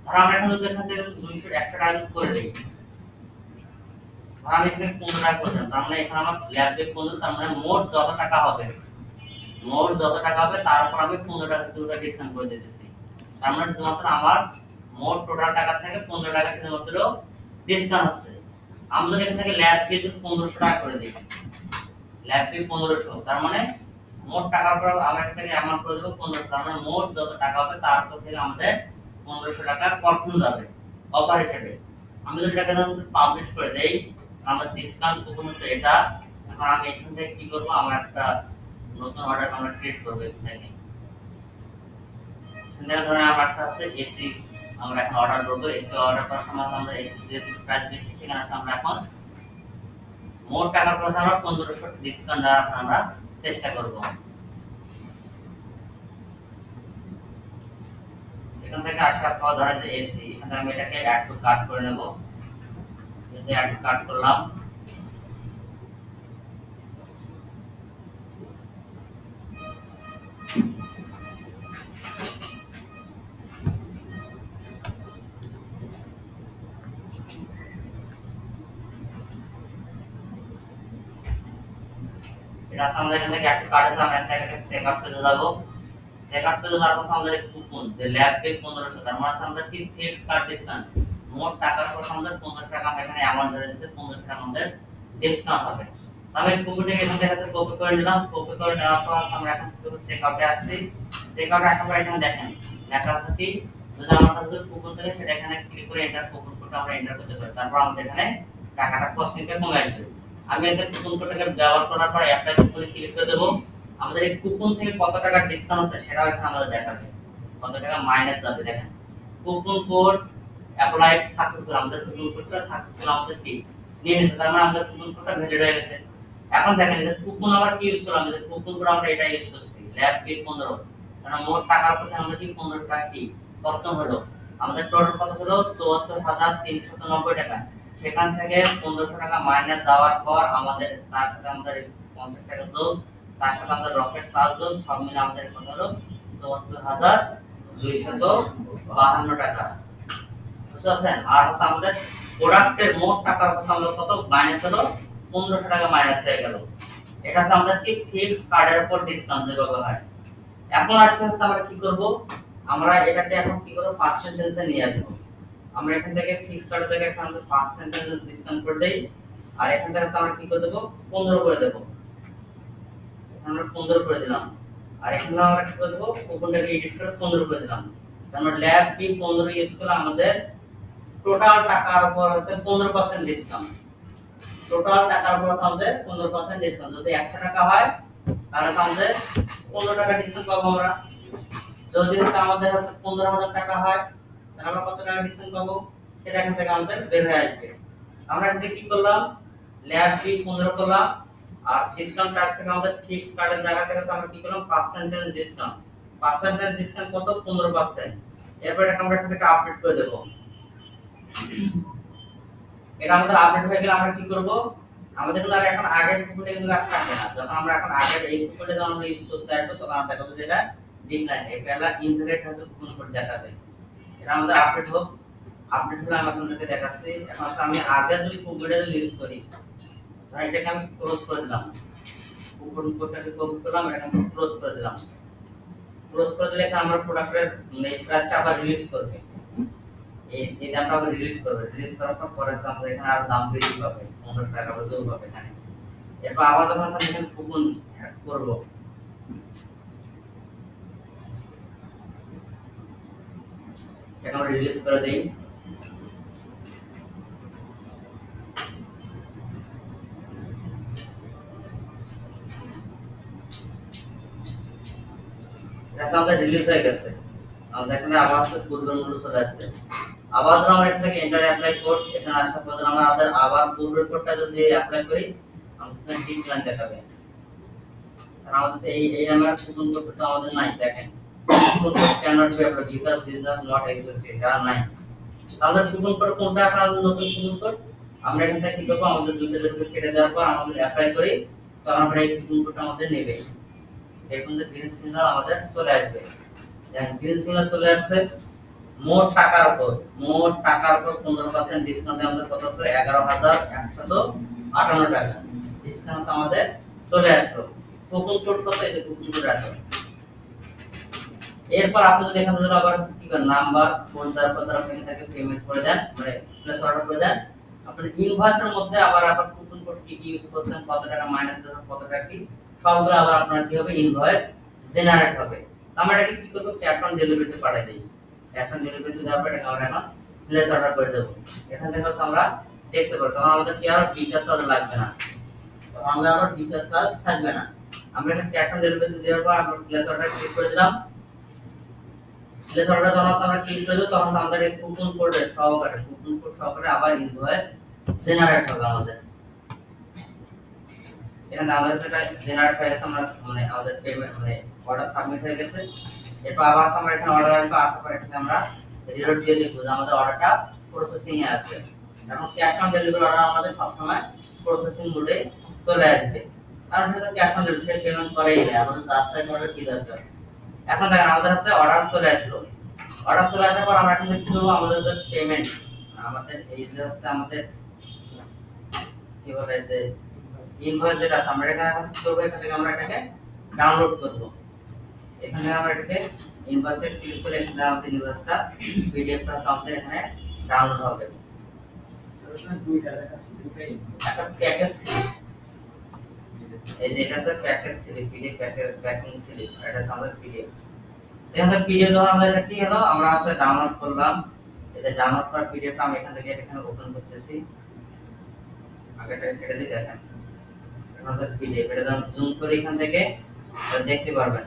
আর আমরা এখন যদি এখান থেকে 200 100 টাকা করে দেই, আর আমি এখানে 15 টাকা করলাম, তার মানে এখানে আমার ল্যাব বি 15, তার মানে মোট যত টাকা হবে, মোট যত টাকা হবে তার উপর আমি 15 টাকা শুধু ডিসকাউন্ট করে দিতেছি। তার মানে শুধুমাত্র আমার মোট টোটাল টাকা থেকে 15 টাকা শুধুমাত্র ডিসকাউন্ট হচ্ছে। আমরা এখান থেকে ল্যাব ফি 1500 টাকা করে দিই, ল্যাব ফি 1500, তার মানে মোট টাকার উপর আমরা এখান থেকে অ্যামাউন্ট করে দেব 1500, তার মানে মোট যত টাকা হবে তার উপর থেকে আমাদের 1500 টাকা কর্তন যাবে অফার হিসেবে। আমি যদি টাকা পাবলিশ করে দেই, আমার ডিসকাউন্ট কুপন হচ্ছে এটা। এখন আমি এখান থেকে কি করব, আমরা একটা নতুন অর্ডার আমরা ক্রিয়েট করব। এখান থেকে ধরেন আমার একটা আছে এসি, আমরা এখন অর্ডার করব। এসি অর্ডার করার সময় আমরা এসি যে প্রাইস বেশি সেখানে আছে, আমরা এখন মোট টাকার উপর আমরা 1500 ডিসকাউন্ট দেওয়ার আমরা চেষ্টা করব। এখান থেকে আসার পর ধরেন যে এসি, এখানে আমি এটাকে অ্যাড টু কার্ট করে নেব। এটা অ্যাড টু কার্ট করলাম। এটা আমরা এখান থেকে একটা কার্ড আছে, আমরা একটা চেক আউট পেজে যাব। চেক আউট পেজে যাওয়ার পর আমাদের কুপন যে ল্যাব পে 1500, তার মানে আমরা কি ফিক্সড কার্ড ডিসকাউন্ট মোট টাকার উপর আমাদের 1500 টাকা আমরা এখানে অ্যামাউন্ট ধরে দিয়েছে, 1500 টাকা আমাদের ডিসকাউন্ট হবে। আমি কুপনটাকে এখান থেকে কপি করে নিলাম। কপি করে নেওয়ার পর আমরা এখন চেক আউটে আসছি। চেক আউটে আসার পর এখানে দেখেন লেখা আছে কি, যদি আমার কাছে কুপন থাকে সেটা এখানে ক্লিক করে এন্টার, কুপন কোডটা আমরা এন্টার করতে পারি। তারপর আমাদের এখানে টাকাটা কস্টিংটা কমে আসবে। আমি এই কুপন কোডটাকে ব্যবহার করার পর অ্যাপ্লাই করে ক্লিক করে দেব। আমাদের এই কুপন থেকে কত টাকা ডিসকাউন্ট আছে সেটাও এখানে আমাদের দেখাবে, কত টাকা মাইনাস যাবে। দেখেন কুপন কোড অ্যাপ্লাইড সাকসেসফুল, আমাদের কুপন কোডটা সাকসেসফুল আমাদের কি নিয়ে নিয়েছে, তার মানে আমাদের কুপন কোডটা ভ্যালিড হয়ে গেছে। এখন দেখেন যে কুপন আবার কি ইউজ করলাম, যে কুপন কোড আমরা এটা ইউজ করছি ল্যাব বি 15, মানে মোট টাকার উপর আমাদের কি 15 টাকা কি কর্তন হলো। আমাদের টোটাল কত ছিল 74390 টাকা, সেখান থেকে 1500 টাকা মাইনাস যাওয়ার পর আমাদের তার সাথে আমাদের 50 টাকা যোগ, তার সাথে আমাদের রকেট চার্জ যোগ, সব মিলে আমাদের কত হলো 74252 টাকা। বুঝতে পারছেন? আর হচ্ছে আমাদের প্রোডাক্টের মোট টাকার উপর আমাদের কত মাইনাস হলো 1500 টাকা মাইনাস হয়ে গেল। এটা হচ্ছে আমাদের কি ফিক্সড কার্ডের উপর ডিসকাউন্ট যে ব্যবহার। এখন আসলে আমরা কি করব, আমরা এটাকে এখন কি করব পার্সেন্টেজে নিয়ে আসব। আমরা এখান থেকে ফিক্সড কার্ড থেকে এখন আমরা পার্সেন্টেজ ডিসকাউন্ট করে দেই, আর এখান থেকে আমরা কি করে দেব 15 করে দেব। আমরা 15 করে দিলাম, আর এখানে আমরা কি করে দেব কুপনটাকে এডিট করে 15 করে দিলাম। তারপর ল্যাব বি 15 ইউজ করে আমাদের টোটাল টাকার উপর হচ্ছে 15% ডিসকাউন্ট। টোটাল টাকার উপর আমাদের 15% ডিসকাউন্ট। যদি 100 টাকা হয় তাহলে আমাদের 15 টাকা ডিসকাউন্ট পাবো আমরা। যদি আমাদের 15000 টাকা হয় তাহলে আমরা কত টাকা ডিসকাউন্ট পাবো সেটা এখান থেকে আমাদের বের হয়ে আসবে। আমরা এখানে কি করলাম, ল্যাব বি 15 করলাম, আর ডিসকাউন্ট কার্ড থেকে আমাদের ফিক্সড কার্ডের জায়গা থেকে আমরা কি করলাম পার্সেন্টেজ ডিসকাউন্ট। পার্সেন্টেজ ডিসকাউন্ট কত 15%। এরপর এটা আমরা এখান থেকে আপডেট করে দেব। এটা আমাদের আপডেট হয়ে গেলে আমরা কি করব, আমাদের কিন্তু আর এখন আগের কুপনটা কিন্তু আর থাকে না। যখন আমরা এখন আগের এই কুপনটা যখন আমরা ইউজ করতে আসবো তখন আমরা দেখাবো যে এটা ডিক্লাইন, এটা হলো ইনভ্যালিড হচ্ছে কুপন কোড দেখাবে। এটা আমাদের আপডেট হোক, আপডেট হলে আমি আপনাদেরকে দেখাচ্ছি। এখন হচ্ছে আমি আগে যদি কুপনটা ইউজ করি, ধর এটাকে আমি ক্লোজ করে দিলাম, কুপন কোডটাকে কপি করলাম, এটাকে আমি ক্লোজ করে দিলাম। ক্লোজ করে দিলে এখানে আমরা প্রোডাক্টের মানে প্রাইসটা আবার রিলিজ করবে। এই দামটা আবার রিলিজ করবে। রিলিজ করার পর ফর এক্সাম্পল এখানে আর দাম বৃদ্ধি পাবে, 15 টাকা বা 2 পাবে এখানে। এরপর আবার যখন আমি এখানে কুপন অ্যাড করব, এটা আমরা রিলিজ করে দেই। এটা আমাদের রিলিজ হয়ে গেছে। আমাদের এখানে আবার পূর্বের মূল্য চলে আসছে। আবার যখন আমরা এখান থেকে এন্টার অ্যাপ্লাই কোড এখানে আসার পর আমাদের আবার পূর্বের কোডটা যদি অ্যাপ্লাই করি আমাদের ডিক্লাইন দেখাবে। আর আমাদের এই নামের কুপন কোড তো আমাদের নাই, দেখেন coupon code cannot be applied because this is not exist, এটা নাই। তাহলে কুপন কোড কোনটা আপনাদের নতুন কুপন কোড আমরা এখান থেকে কি করব, আমাদের দুটো জনকে কেটে দেওয়ার পর আমাদের অ্যাপ্লাই করি, তখন আমরা এই কুপন কোডটা আমাদের নেবে। দেখুন যে গ্রিন সিগন্যাল আমাদের চলে আসবে। দেখেন গ্রিন সিগন্যাল চলে আসছে। মোট টাকার উপর 15% ডিসকাউন্ট আমাদের কত হচ্ছে 11,158 টাকা ডিসকাউন্ট আমাদের চলে আসলো। কুপন কোড কত, এই যে কুপন কোড আসলো। এরপর আপনি যদি এখানে যদি আবার কি করেন নাম্বার ফোন তারপর আপনি এখান থেকে পেমেন্ট করে দেন, মানে প্লেস অর্ডার করে দেন। আপনার ইনভয়েসের মধ্যে আবার কুপন কোড কি কি ইউজ করছেন, কত টাকা মাইনাস দিয়েছেন, কত টাকা কি সবগুলো আবার আপনার কি হবে ইনভয়েস জেনারেট হবে। আমরা এটাকে কি করব, ক্যাশ অন ডেলিভারিতে পাঠিয়ে দেই। ক্যাশ অন ডেলিভারিতে দেওয়ার পর এটা আমরা এখন প্লেস অর্ডার করে দেব। এখান থেকে হচ্ছে আমরা দেখতে পারবো তখন আমাদের কি আর ডিটেইলস চার্জ লাগবে না, তখন আমরা আর ডিটেইলস চার্জ থাকবে না। আমরা এটা ক্যাশ অন ডেলিভারিতে দেওয়ার পর আমরা প্লেস অর্ডার ক্লিক করে দিলাম। প্লেস অর্ডার যখন আমরা ক্লিক করব তখন আমাদের এই কুপন কোড সহকারে আবার ইনভয়েস জেনারেট হবে আমাদের। এখানে আমাদের যেটা জেনারেট হয়ে গেছে, আমরা মানে আমাদের পেমেন্ট মানে অর্ডার সাবমিট হয়ে গেছে। এরপর আবার আমরা এখানে অর্ডার আসবে, আসার পর এখানে আমরা রিলোড দিয়ে লিখব যে আমাদের অর্ডারটা প্রসেসিং এ আছে। এখন ক্যাশ অন ডেলিভারি অর্ডার আমাদের সবসময় প্রসেসিং মোডে চলে আসবে, কারণ সেটা ক্যাশ অন ডেলিভারি পেমেন্ট করেই না, আমাদের চার্জ অর্ডার কি দরকার। এখন দেখেন আমাদের কাছে অর্ডার চলে আসলো। অর্ডার চলে আসার পর আমরা এখন কি করব, আমাদের যে পেমেন্ট আমাদের এই যে হচ্ছে আমাদের কি বলে যে ইনভয়েস যেটা আছে আমরা এটা এখন কি করব, এখান থেকে আমরা এটাকে ডাউনলোড করব। এখানে আমরা এটাকে ইনভয়েসে ক্লিক করে এখানে আমাদের ইনভয়েসটা পিডিএফটা আমাদের এখানে ডাউনলোড হবে। একটা প্যাকেজ এই যে এটা আছে package select PDF package select, এটা আছে আমাদের পিডিএফ। এখানে পিডিএফ যখন আমরা এটা কি হলো আমরা হচ্ছে ডাউনলোড করলাম। এই যে ডাউনলোড করা পিডিএফটা আমি এখান থেকে এখানে ওপেন করতেছি। আগে এটা কেটে দিই, দেখেন আমাদের পিডিএফ এটা যখন জুম করে এখান থেকে দেখতে পারবেন।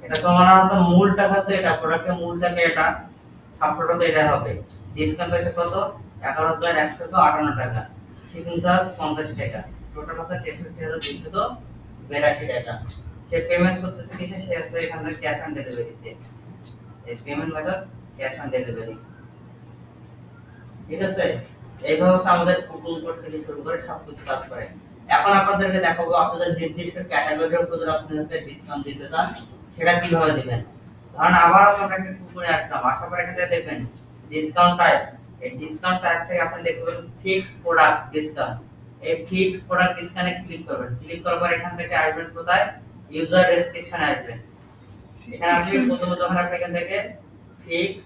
এটা সমান আছে মূল টাকা আছে, এটা প্রোডাক্টের মূল টাকা, এটা সাবপ্রোডাক্ট এটা হবে। ডিসকাউন্ট আছে কত 11,158 টাকা, শিপিং চার্জ 50 টাকা, টোটাল আছে 63,282 টাকা। সে পেমেন্ট করতেছে কিসে, সে আছে এখান থেকে ক্যাশ অন ডেলিভারিতে। এই payment method cash on delivery, ঠিক আছে। এইভাবে আমাদের কুপন কোড থেকে শুরু করে সবকিছু কাজ করে। এখন আপনাদেরকে দেখাবো আপনাদের নির্দিষ্ট ক্যাটাগরির উপর যদি আপনি ডিসকাউন্ট দিতে চান সেটা কিভাবে দিবেন। ধরেন আবার আমরা একটা কুপনে আসলাম, আসার পর এখানে দেখবেন ডিসকাউন্ট টাইপ। এই ডিসকাউন্ট টাইপ থেকে আপনি দেখবেন ফিক্সড প্রোডাক্ট ডিসকাউন্ট। এই ফিক্সড প্রোডাক্ট ডিসকাউন্টে ক্লিক করবেন। ক্লিক করার পর এখান থেকে আসবেন কোথায়, ইউজার রেস্ট্রিকশন আসবেন। এখানে আপনি প্রথমে যখন আপনি এখান থেকে ফিক্স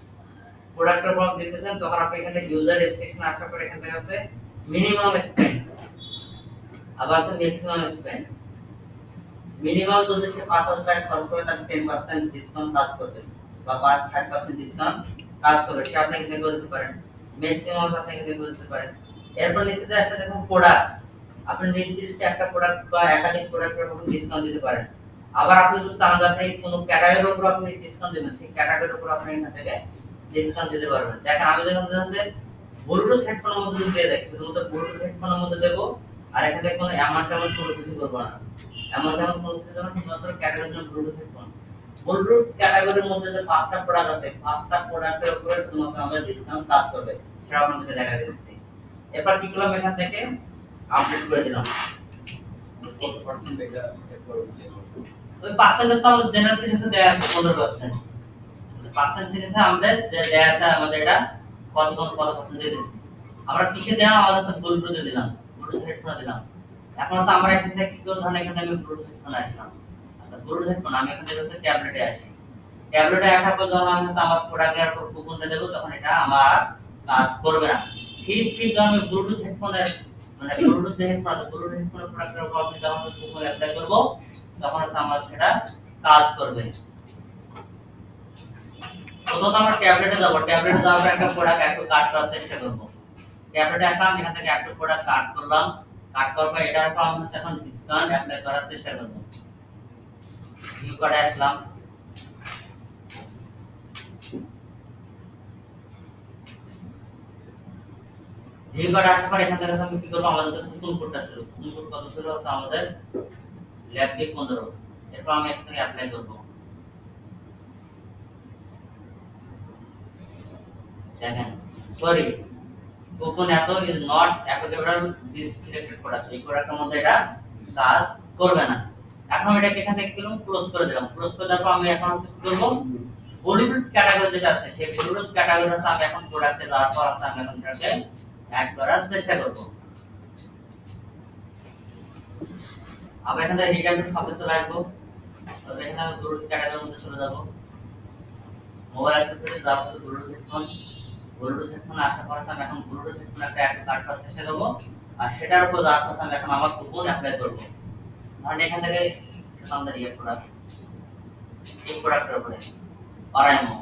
প্রোডাক্টের উপর দিতেছেন তখন আপনি এখানে ইউজার রেস্ট্রিকশন আসার পর এখান থেকে আছে মিনিমাম স্পেন্ড, আবার আছে ম্যাক্সিমাম স্পেন্ড। মিনিমাম যদি সে 5,000 টাকা খরচ করে তার 10% ডিসকাউন্ট কাজ করবে বা 5% ডিসকাউন্ট কাজ করবে, সে আপনি এখানে বলতে পারেন। ম্যাক্সিমাম আপনি এখানে বলতে পারেন। এরপর নিচে যে একটা দেখুন প্রোডাক্ট, আপনি নির্দিষ্ট একটা প্রোডাক্ট বা একাধিক প্রোডাক্টের উপর ডিসকাউন্ট দিতে পারেন। আবার আপনি যদি চান যে আপনি কোনো ক্যাটাগরির উপর আপনি ডিসকাউন্ট দিবেন, সেই ক্যাটাগরির উপর আপনি এখান থেকে ডিসকাউন্ট দিতে পারবেন। দেখেন আমি যখন হচ্ছে ব্লুটুথ হেডফোনের মধ্যে দিয়ে দেখি, শুধুমাত্র ব্লুটুথ হেডফোনের মধ্যে দেব, আর এখান থেকে কোনো অ্যামাউন্ট কোনো কিছু করব না। অ্যামাউন্ট কোনো কিছু দেব না, শুধুমাত্র ক্যাটাগরির জন্য ব্লুটুথ হেডফোন। ব্লুটুথ ক্যাটাগরির মধ্যে যে 5টা প্রোডাক্ট আছে, 5টা প্রোডাক্টের উপরে শুধুমাত্র আমাদের ডিসকাউন্ট কাজ করবে, সেটা আপনাদেরকে দেখা দিচ্ছি। এরপর কি করলাম, এখান থেকে আপডেট করে দিলাম। কত পার্সেন্ট এটা একবার উঠে ওই পার্সেন্টেজ তো আমাদের জেনারেল সিরিজে দেয়া আছে 15%। পার্সেন্ট সিরিজে আমাদের যে দেয়া আছে আমাদের এটা কত পার্সেন্ট দিয়ে দিছি। আমরা কিসে দেয়া আমাদের হচ্ছে ব্লুটুথে দিলাম, ব্লুটুথ হেডফোনে দিলাম। এখন হচ্ছে আমরা এখান থেকে কি করব, ধরেন এখান থেকে আমি ব্লুটুথ হেডফোনে আসলাম। আচ্ছা ব্লুটুথ হেডফোন আমি এখান থেকে হচ্ছে ট্যাবলেটে আসি। ট্যাবলেটে আসার পর যখন আমি হচ্ছে আমার প্রোডাক্টের উপর কুপনটা দেব তখন এটা আমার কাজ করবে না। ঠিক যখন আমি ব্লুটুথ হেডফোনের মানে ব্লুটুথ যে হেডফোন আছে ব্লুটুথ হেডফোনের প্রোডাক্টের উপর আমি যখন কুপন অ্যাপ্লাই করব তখন হচ্ছে আমার সেটা কাজ করবে। প্রথমত আমরা ট্যাবলেটে যাব, ট্যাবলেটে যাওয়ার পর একটা প্রোডাক্ট একটু কাট করার চেষ্টা করব। ট্যাবলেটে আসলাম, এখান থেকে একটা প্রোডাক্ট কাট করলাম, কাট করার পর এটার উপর আমি হচ্ছে এখন ডিসকাউন্ট অ্যাপ্লাই করার চেষ্টা করব। ভিউ করে আসলাম, ভিউ করে আসার পর এখান থেকে আমি কি করব, আমাদের যে কুপন কোডটা ছিল, কুপন কোড কত ছিল হচ্ছে আমাদের ল্যাবডিক 15। এরপর আমি এখান থেকে অ্যাপ্লাই করব। দেখেন সরি কুপন এত is not applicable this selected product, এই প্রোডাক্টের মধ্যে এটা কাজ করবে না। এখন আমি এটাকে এখান থেকে কিরকম ক্লোজ করে দিলাম। ক্লোজ করে দেওয়ার পর আমি এখন কি করব, ব্লুটুথ ক্যাটাগরি যেটা আছে সেই ব্লুটুথ ক্যাটাগরি হচ্ছে আমি এখন প্রোডাক্টে যাওয়ার পর হচ্ছে আমি এখন এটাকে অ্যাড করার চেষ্টা করব। আবার এখান থেকে রিটার্ন টু শপে চলে আসবো। তো এখানে আমি ব্লুটুথ ক্যাটাগরির মধ্যে চলে যাব। মোবাইল অ্যাক্সেসরিজ যাবো ব্লুটুথ হেডফোন, ব্লুটুথ হেডফোন আসার পর আমি এখন ব্লুটুথ হেডফোন একটা অ্যাড করার চেষ্টা করব। আর সেটার উপর যাওয়ার পর আমি এখন আমার কুপন অ্যাপ্লাই করব। মানে এখান থেকে আমাদের এই প্রোডাক্ট, এই প্রোডাক্টের উপরে অরাইমো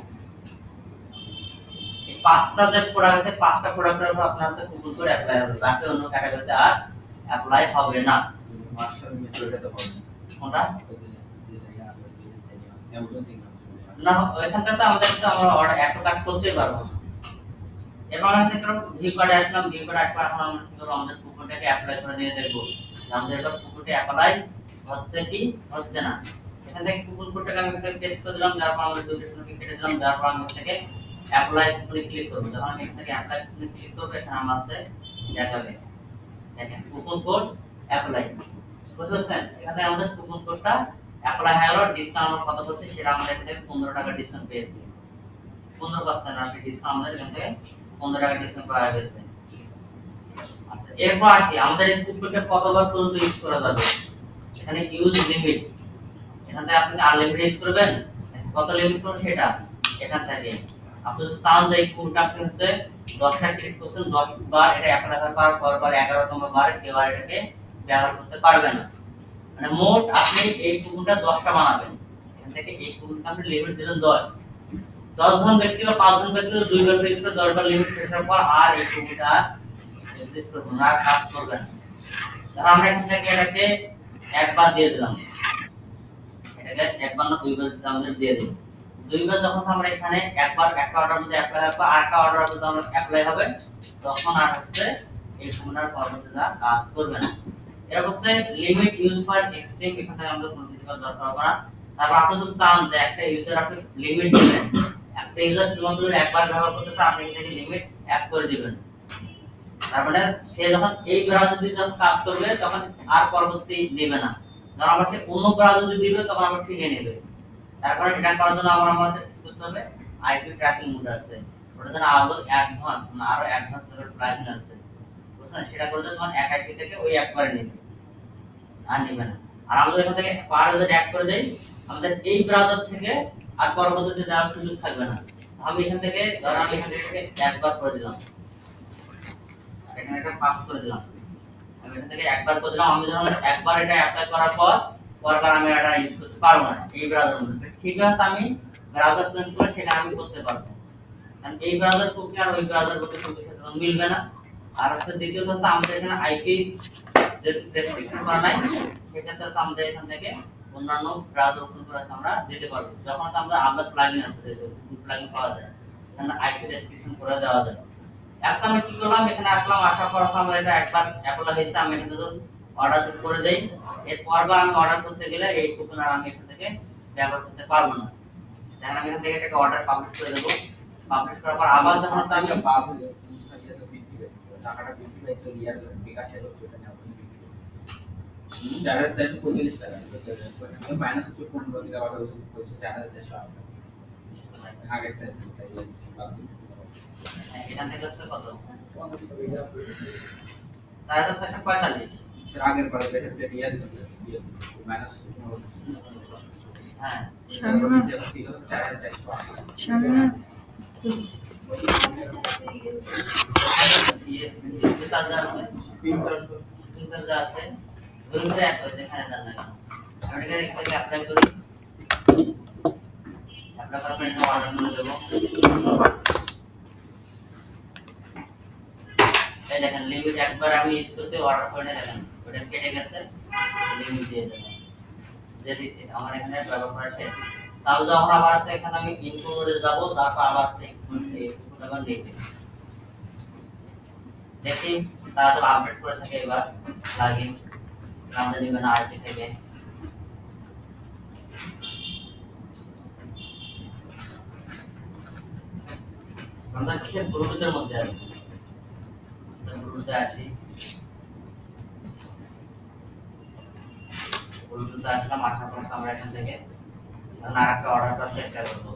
এই পাঁচটা যে প্রোডাক্ট আছে পাঁচটা প্রোডাক্টের উপর আপনার কাছে কুপন করে অ্যাপ্লাই হবে, বাকি অন্য ক্যাটাগরিতে আর অ্যাপ্লাই হবে না। মার্শাল মেথডটা তো হবে কোনটা অ্যামাজন থেকে না, এখান থেকে তো আমাদের তো আমরা অর্ডার অ্যাড টু কার্ট করতেই পারবো না। এরপর আমি কি করব, ভিউ কার্ডে আসলাম, ভিউ কার্ডে আসার পর এখন আমরা কি করব, আমাদের কুপনটাকে অ্যাপ্লাই করে দিয়ে দেখব যে আমাদের এটা কুপনটা অ্যাপ্লাই হচ্ছে কি হচ্ছে না। এখান থেকে কুপন কোডটাকে আমি এখানে পেস্ট করে দিলাম, তারপর আমরা ডিউরেশনকে কেটে দিলাম, তারপর আমি এখান থেকে অ্যাপ্লাই কুপনে ক্লিক করব। যখন আমি এখান থেকে অ্যাপ্লাই কুপনে ক্লিক করব এখানে আমার আছে দেখাবে, দেখেন কুপন কোড অ্যাপ্লাই, বুঝছেন? এখানে আমাদের কুপন কোডটা অ্যাপ্লাই হয়ে গেল। ডিসকাউন্ট কত হচ্ছে সেটা আমাদের এখান থেকে 15 টাকা ডিসকাউন্ট পেয়েছি, 15% আর কি ডিসকাউন্ট আমাদের এখান থেকে 15 টাকা ডিসকাউন্ট পাওয়া গেছে। আচ্ছা এরপর আসি আমাদের এই কুপনটা কতবার পর্যন্ত ইউজ করা যাবে। এখানে ইউজ লিমিট, এখান থেকে আপনি আনলিমিটেড ইউজ করবেন, কত লিমিট করবেন সেটা এখান থেকে আপনি যদি চান যে এই কুপনটা আপনি হচ্ছে 10টা ক্লিক করছেন 10 বার এটা অ্যাপ্লাই করার পর 11তম বার কেউ আর এটাকে ব্যবহার করতে পারবে না। মানে মোট আপনি এই কুপনটা 10টা বানাবেন, এখান থেকে এই কুপনটা আপনি লিমিট দিলেন 10 জন ব্যক্তি বা 5 জন ব্যক্তি 2 বার ইউজ করে 10 বার লিমিট শেষ হওয়ার পর আর এই কুপনটা এক্সিস্ট করবে না, আর কাজ করবে না। তাহলে আমরা এখান থেকে এটাকে একবার দিয়ে দিলাম, এটাকে একবার না দুইবার আমাদের দিয়ে দিই। দুইবার যখন আমরা এখানে একবার একটা অর্ডার মধ্যে অ্যাপ্লাই হবে আর একটা অর্ডার মধ্যে আমরা অ্যাপ্লাই হবে তখন আর হচ্ছে এই কুপনটার পরবর্তীতে কাজ করবে না। এর হচ্ছে লিমিট ইউজ ফর এক্সট্রিম, এখান থেকে আমরা কোনো কিছু করার দরকার হবে না। তারপর আপনি যদি চান যে একটা ইউজার আপনি লিমিট দিবেন, একটা ইউজার শুধুমাত্র একবার ব্যবহার করতে চান আপনি এখানে লিমিট অ্যাড করে দিবেন। তার মানে সে যখন এই ব্রাউজার দিয়ে যখন কাজ করবে তখন আর পরবর্তী নেবে না, যখন আবার সে অন্য ব্রাউজার দিয়ে দিবে তখন আবার ঠিক নেবে। তারপরে এটা করার জন্য আমাদের কি করতে হবে, আইপি ট্র্যাকিং মোড আছে, ওটা যেন আরো অ্যাডভান্স মানে আরো অ্যাডভান্স লেভেল প্রাইসিং আছে, বুঝছেন? সেটা করে যখন এক আইপি থেকে ওই একবারে নেবে আর নেবে না। আর আমরা এখান থেকে পার যদি অ্যাড করে দেই আমাদের এই ব্রাউজার থেকে আর পরবর্তীতে দেওয়ার সুযোগ থাকবে না। আমি এখান থেকে ধর আমি এখান থেকে একবার করে দিলাম, এখানে একটা পাস করে দিলাম, আমি এখান থেকে একবার করে দিলাম। আমি যখন একবার এটা অ্যাপ্লাই করার পর পরবার আমি এটা ইউজ করতে পারবো না এই ব্রাউজারের মধ্যে। ঠিক আছে, আমি ব্রাউজার চেঞ্জ করে সেটা আমি করতে পারবো, কারণ এই ব্রাউজার কুকি আর ওই ব্রাউজার কুকির সাথে মিলবে না। আর হচ্ছে দ্বিতীয়ত হচ্ছে আমাদের এখানে আইপি যে রেস্ট্রিকশন করা নাই সেক্ষেত্রে আমাদের এখান থেকে অন্যান্য ব্রাউজার ওপেন করে আমরা দিতে পারবো। যখন আমরা আলাদা প্লাগইন আছে যে প্লাগইন পাওয়া যায় এখানে আইপি রেস্ট্রিকশন করে দেওয়া যায়। এখন আমি কি করলাম, এখানে আসলাম, আসার পর আমরা এটা একবার অ্যাপ্লাই হয়েছে আমি এখানে যদি অর্ডার করে দেই এরপর আমি অর্ডার করতে গেলে এই কুপন আর আমি এখান থেকে ব্যবহার করতে পারবো না। দেখেন আমি এখান থেকে একটা অর্ডার পাবলিশ করে দেবো, পাবলিশ করার পর আবার যখন আমি টাকাটা বৃদ্ধি পাইছে ইয়ার বিকাশের হচ্ছে এটা 4,445 টাকা মাইনাস হচ্ছে 15 থেকে আবার হচ্ছে 4,408 আগেরটা এখান থেকে হচ্ছে কত 4,445। আগের পরে দেখে রিয়াল মাইনাস হ্যাঁ সামনে 4,408 সামনে ইয়ে চার্জ আছে, তিন চার্জ আছে, দুইটা এক হয়েছে এখানে জানা না। আমি এটা এখানে অ্যাপ্লাই করি, অ্যাপ্লাই করার পর এটা অর্ডার করে দেবো। এই দেখেন লিমিট একবার আমি ইউজ করতে অর্ডার করে দেখেন ওটা কেটে গেছে, লিমিট দিয়ে দেবেন, দিয়ে দিচ্ছি আমার এখানে ব্যবহার করা শেষ। তাহলে যখন আবার আছে এখানে আমি ইনপুট মোডে যাবো, তারপর আবার চেক করতে আবার দেখি দেখি তারা তো আপডেট করে থাকে। এবার লাগিন আমাদের নেবেন আইটি থেকে, আমরা হচ্ছে ব্লুটুথের মধ্যে আছি, ব্লুটুথে আসি, ব্লুটুথে আসলাম, আসার পর আমরা এখান থেকে আর একটা অর্ডারটা সেট করবো।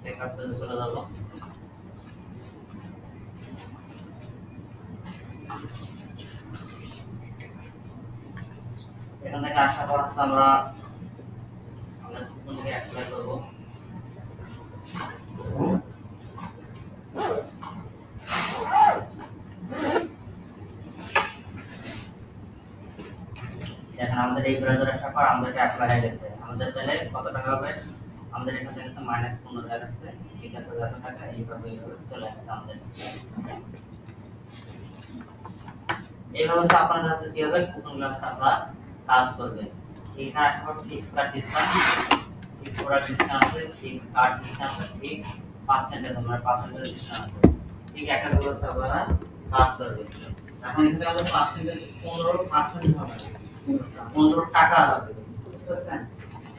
চেকআপ পেজে চলে যাবো, এখান থেকে আসার পর হচ্ছে আমরা কুপন থেকে অ্যাপ্লাই করবো। দেখেন আমাদের এই ব্রাউজার আসার পর আমাদের এটা অ্যাপ্লাই হয়ে গেছে। আমাদের তাহলে কত টাকা হবে, আমাদের এখানে দেখাচ্ছে -15 দেখাচ্ছে, ঠিক আছে, যত টাকা এইভাবে চলে আসছে আমাদের। এইভাবে হচ্ছে আপনাদের কাছে কি হবে, কুপনগুলো হচ্ছে আপনারা কাজ করবেন। এখানে আসার পর fix card discount, fix product discount আছে, ফিক্স কার্ড ডিসকাউন্ট আছে, ফিক্স পার্সেন্টেজ আমরা পার্সেন্টেজ ডিসকাউন্ট আছে, ঠিক একটা ব্যবস্থা আপনারা কাজ করবেন। এখন এখানে আমাদের পার্সেন্টেজ 15% হবে, 15 টাকা হবে, বুঝতে পারছেন?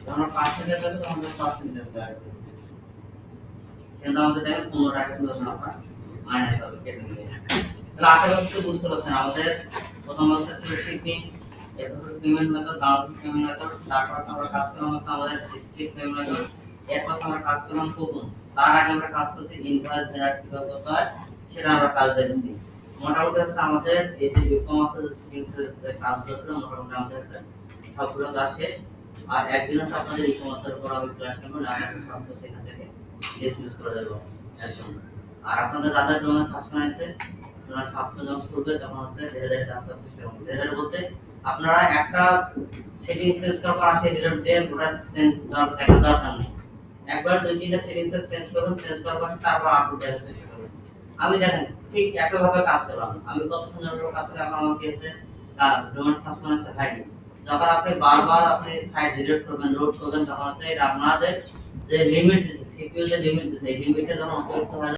যখন পার্সেন্টেজ হবে তখন পার্সেন্টেজ আসবে, সেটা আমাদের দেখেন 15 টাকা করে আমরা মাইনাস হবে কেটে নিয়ে। তাহলে আশা করছি বুঝতে পারছেন আমাদের প্রথম হচ্ছে শিপিং, এরপর payment method, download payment method, তারপর আমরা কাজ করলাম হচ্ছে আমাদের স্প্লিট পেমেন্ট মেথড, এরপর আমরা কাজ করলাম কুপন। তার আগে আমরা কাজ করছি ইনভয়েস জেনারেট কিভাবে করতে হয় সেটা আমরা কাজ দেখছি। মোটামুটি হচ্ছে আমাদের এই যে ই-কমার্সের যে কাজগুলো ছিল মোটামুটি আমাদের সবগুলো কাজ শেষ। আর একদিন হচ্ছে আপনাদের ই-কমার্সের উপর আমি ক্লাস নেব, না একটা সব কিছু এখান থেকে ডিসমিস করে দেবো একদম। আর আপনাদের যাদের ডোমেন সাসপেন্ড আছে আপনারা সাসপেন্ড যখন করবে তখন হচ্ছে ধীরে ধীরে কাজ করতে শুরু করবে। ধীরে ধীরে বলতে আপনারা একটা সেটিং চেঞ্জ করার পর আসে ডিলিট দিয়ে ওটা চেঞ্জ দেখা দরকার নেই, একবার 2-3টা সেটিংস চেঞ্জ করবেন, চেঞ্জ করার পর তারপর আপলোড দেওয়ার চেষ্টা করবেন। আমি দেখেন ঠিক একইভাবে কাজ করলাম, আমি কত সুন্দরভাবে কাজ করে এখন আমাকে এসে ডোমেন সাসপেন্ড আছে ভাই। যখন আপনি বারবার আপনি সাইট ডিলিট করবেন, লোড করবেন, তখন হচ্ছে এটা আপনাদের যে লিমিট দিচ্ছে, সিপিইউ যে লিমিট দিচ্ছে, এই লিমিটে যখন অতিরিক্ত হয়ে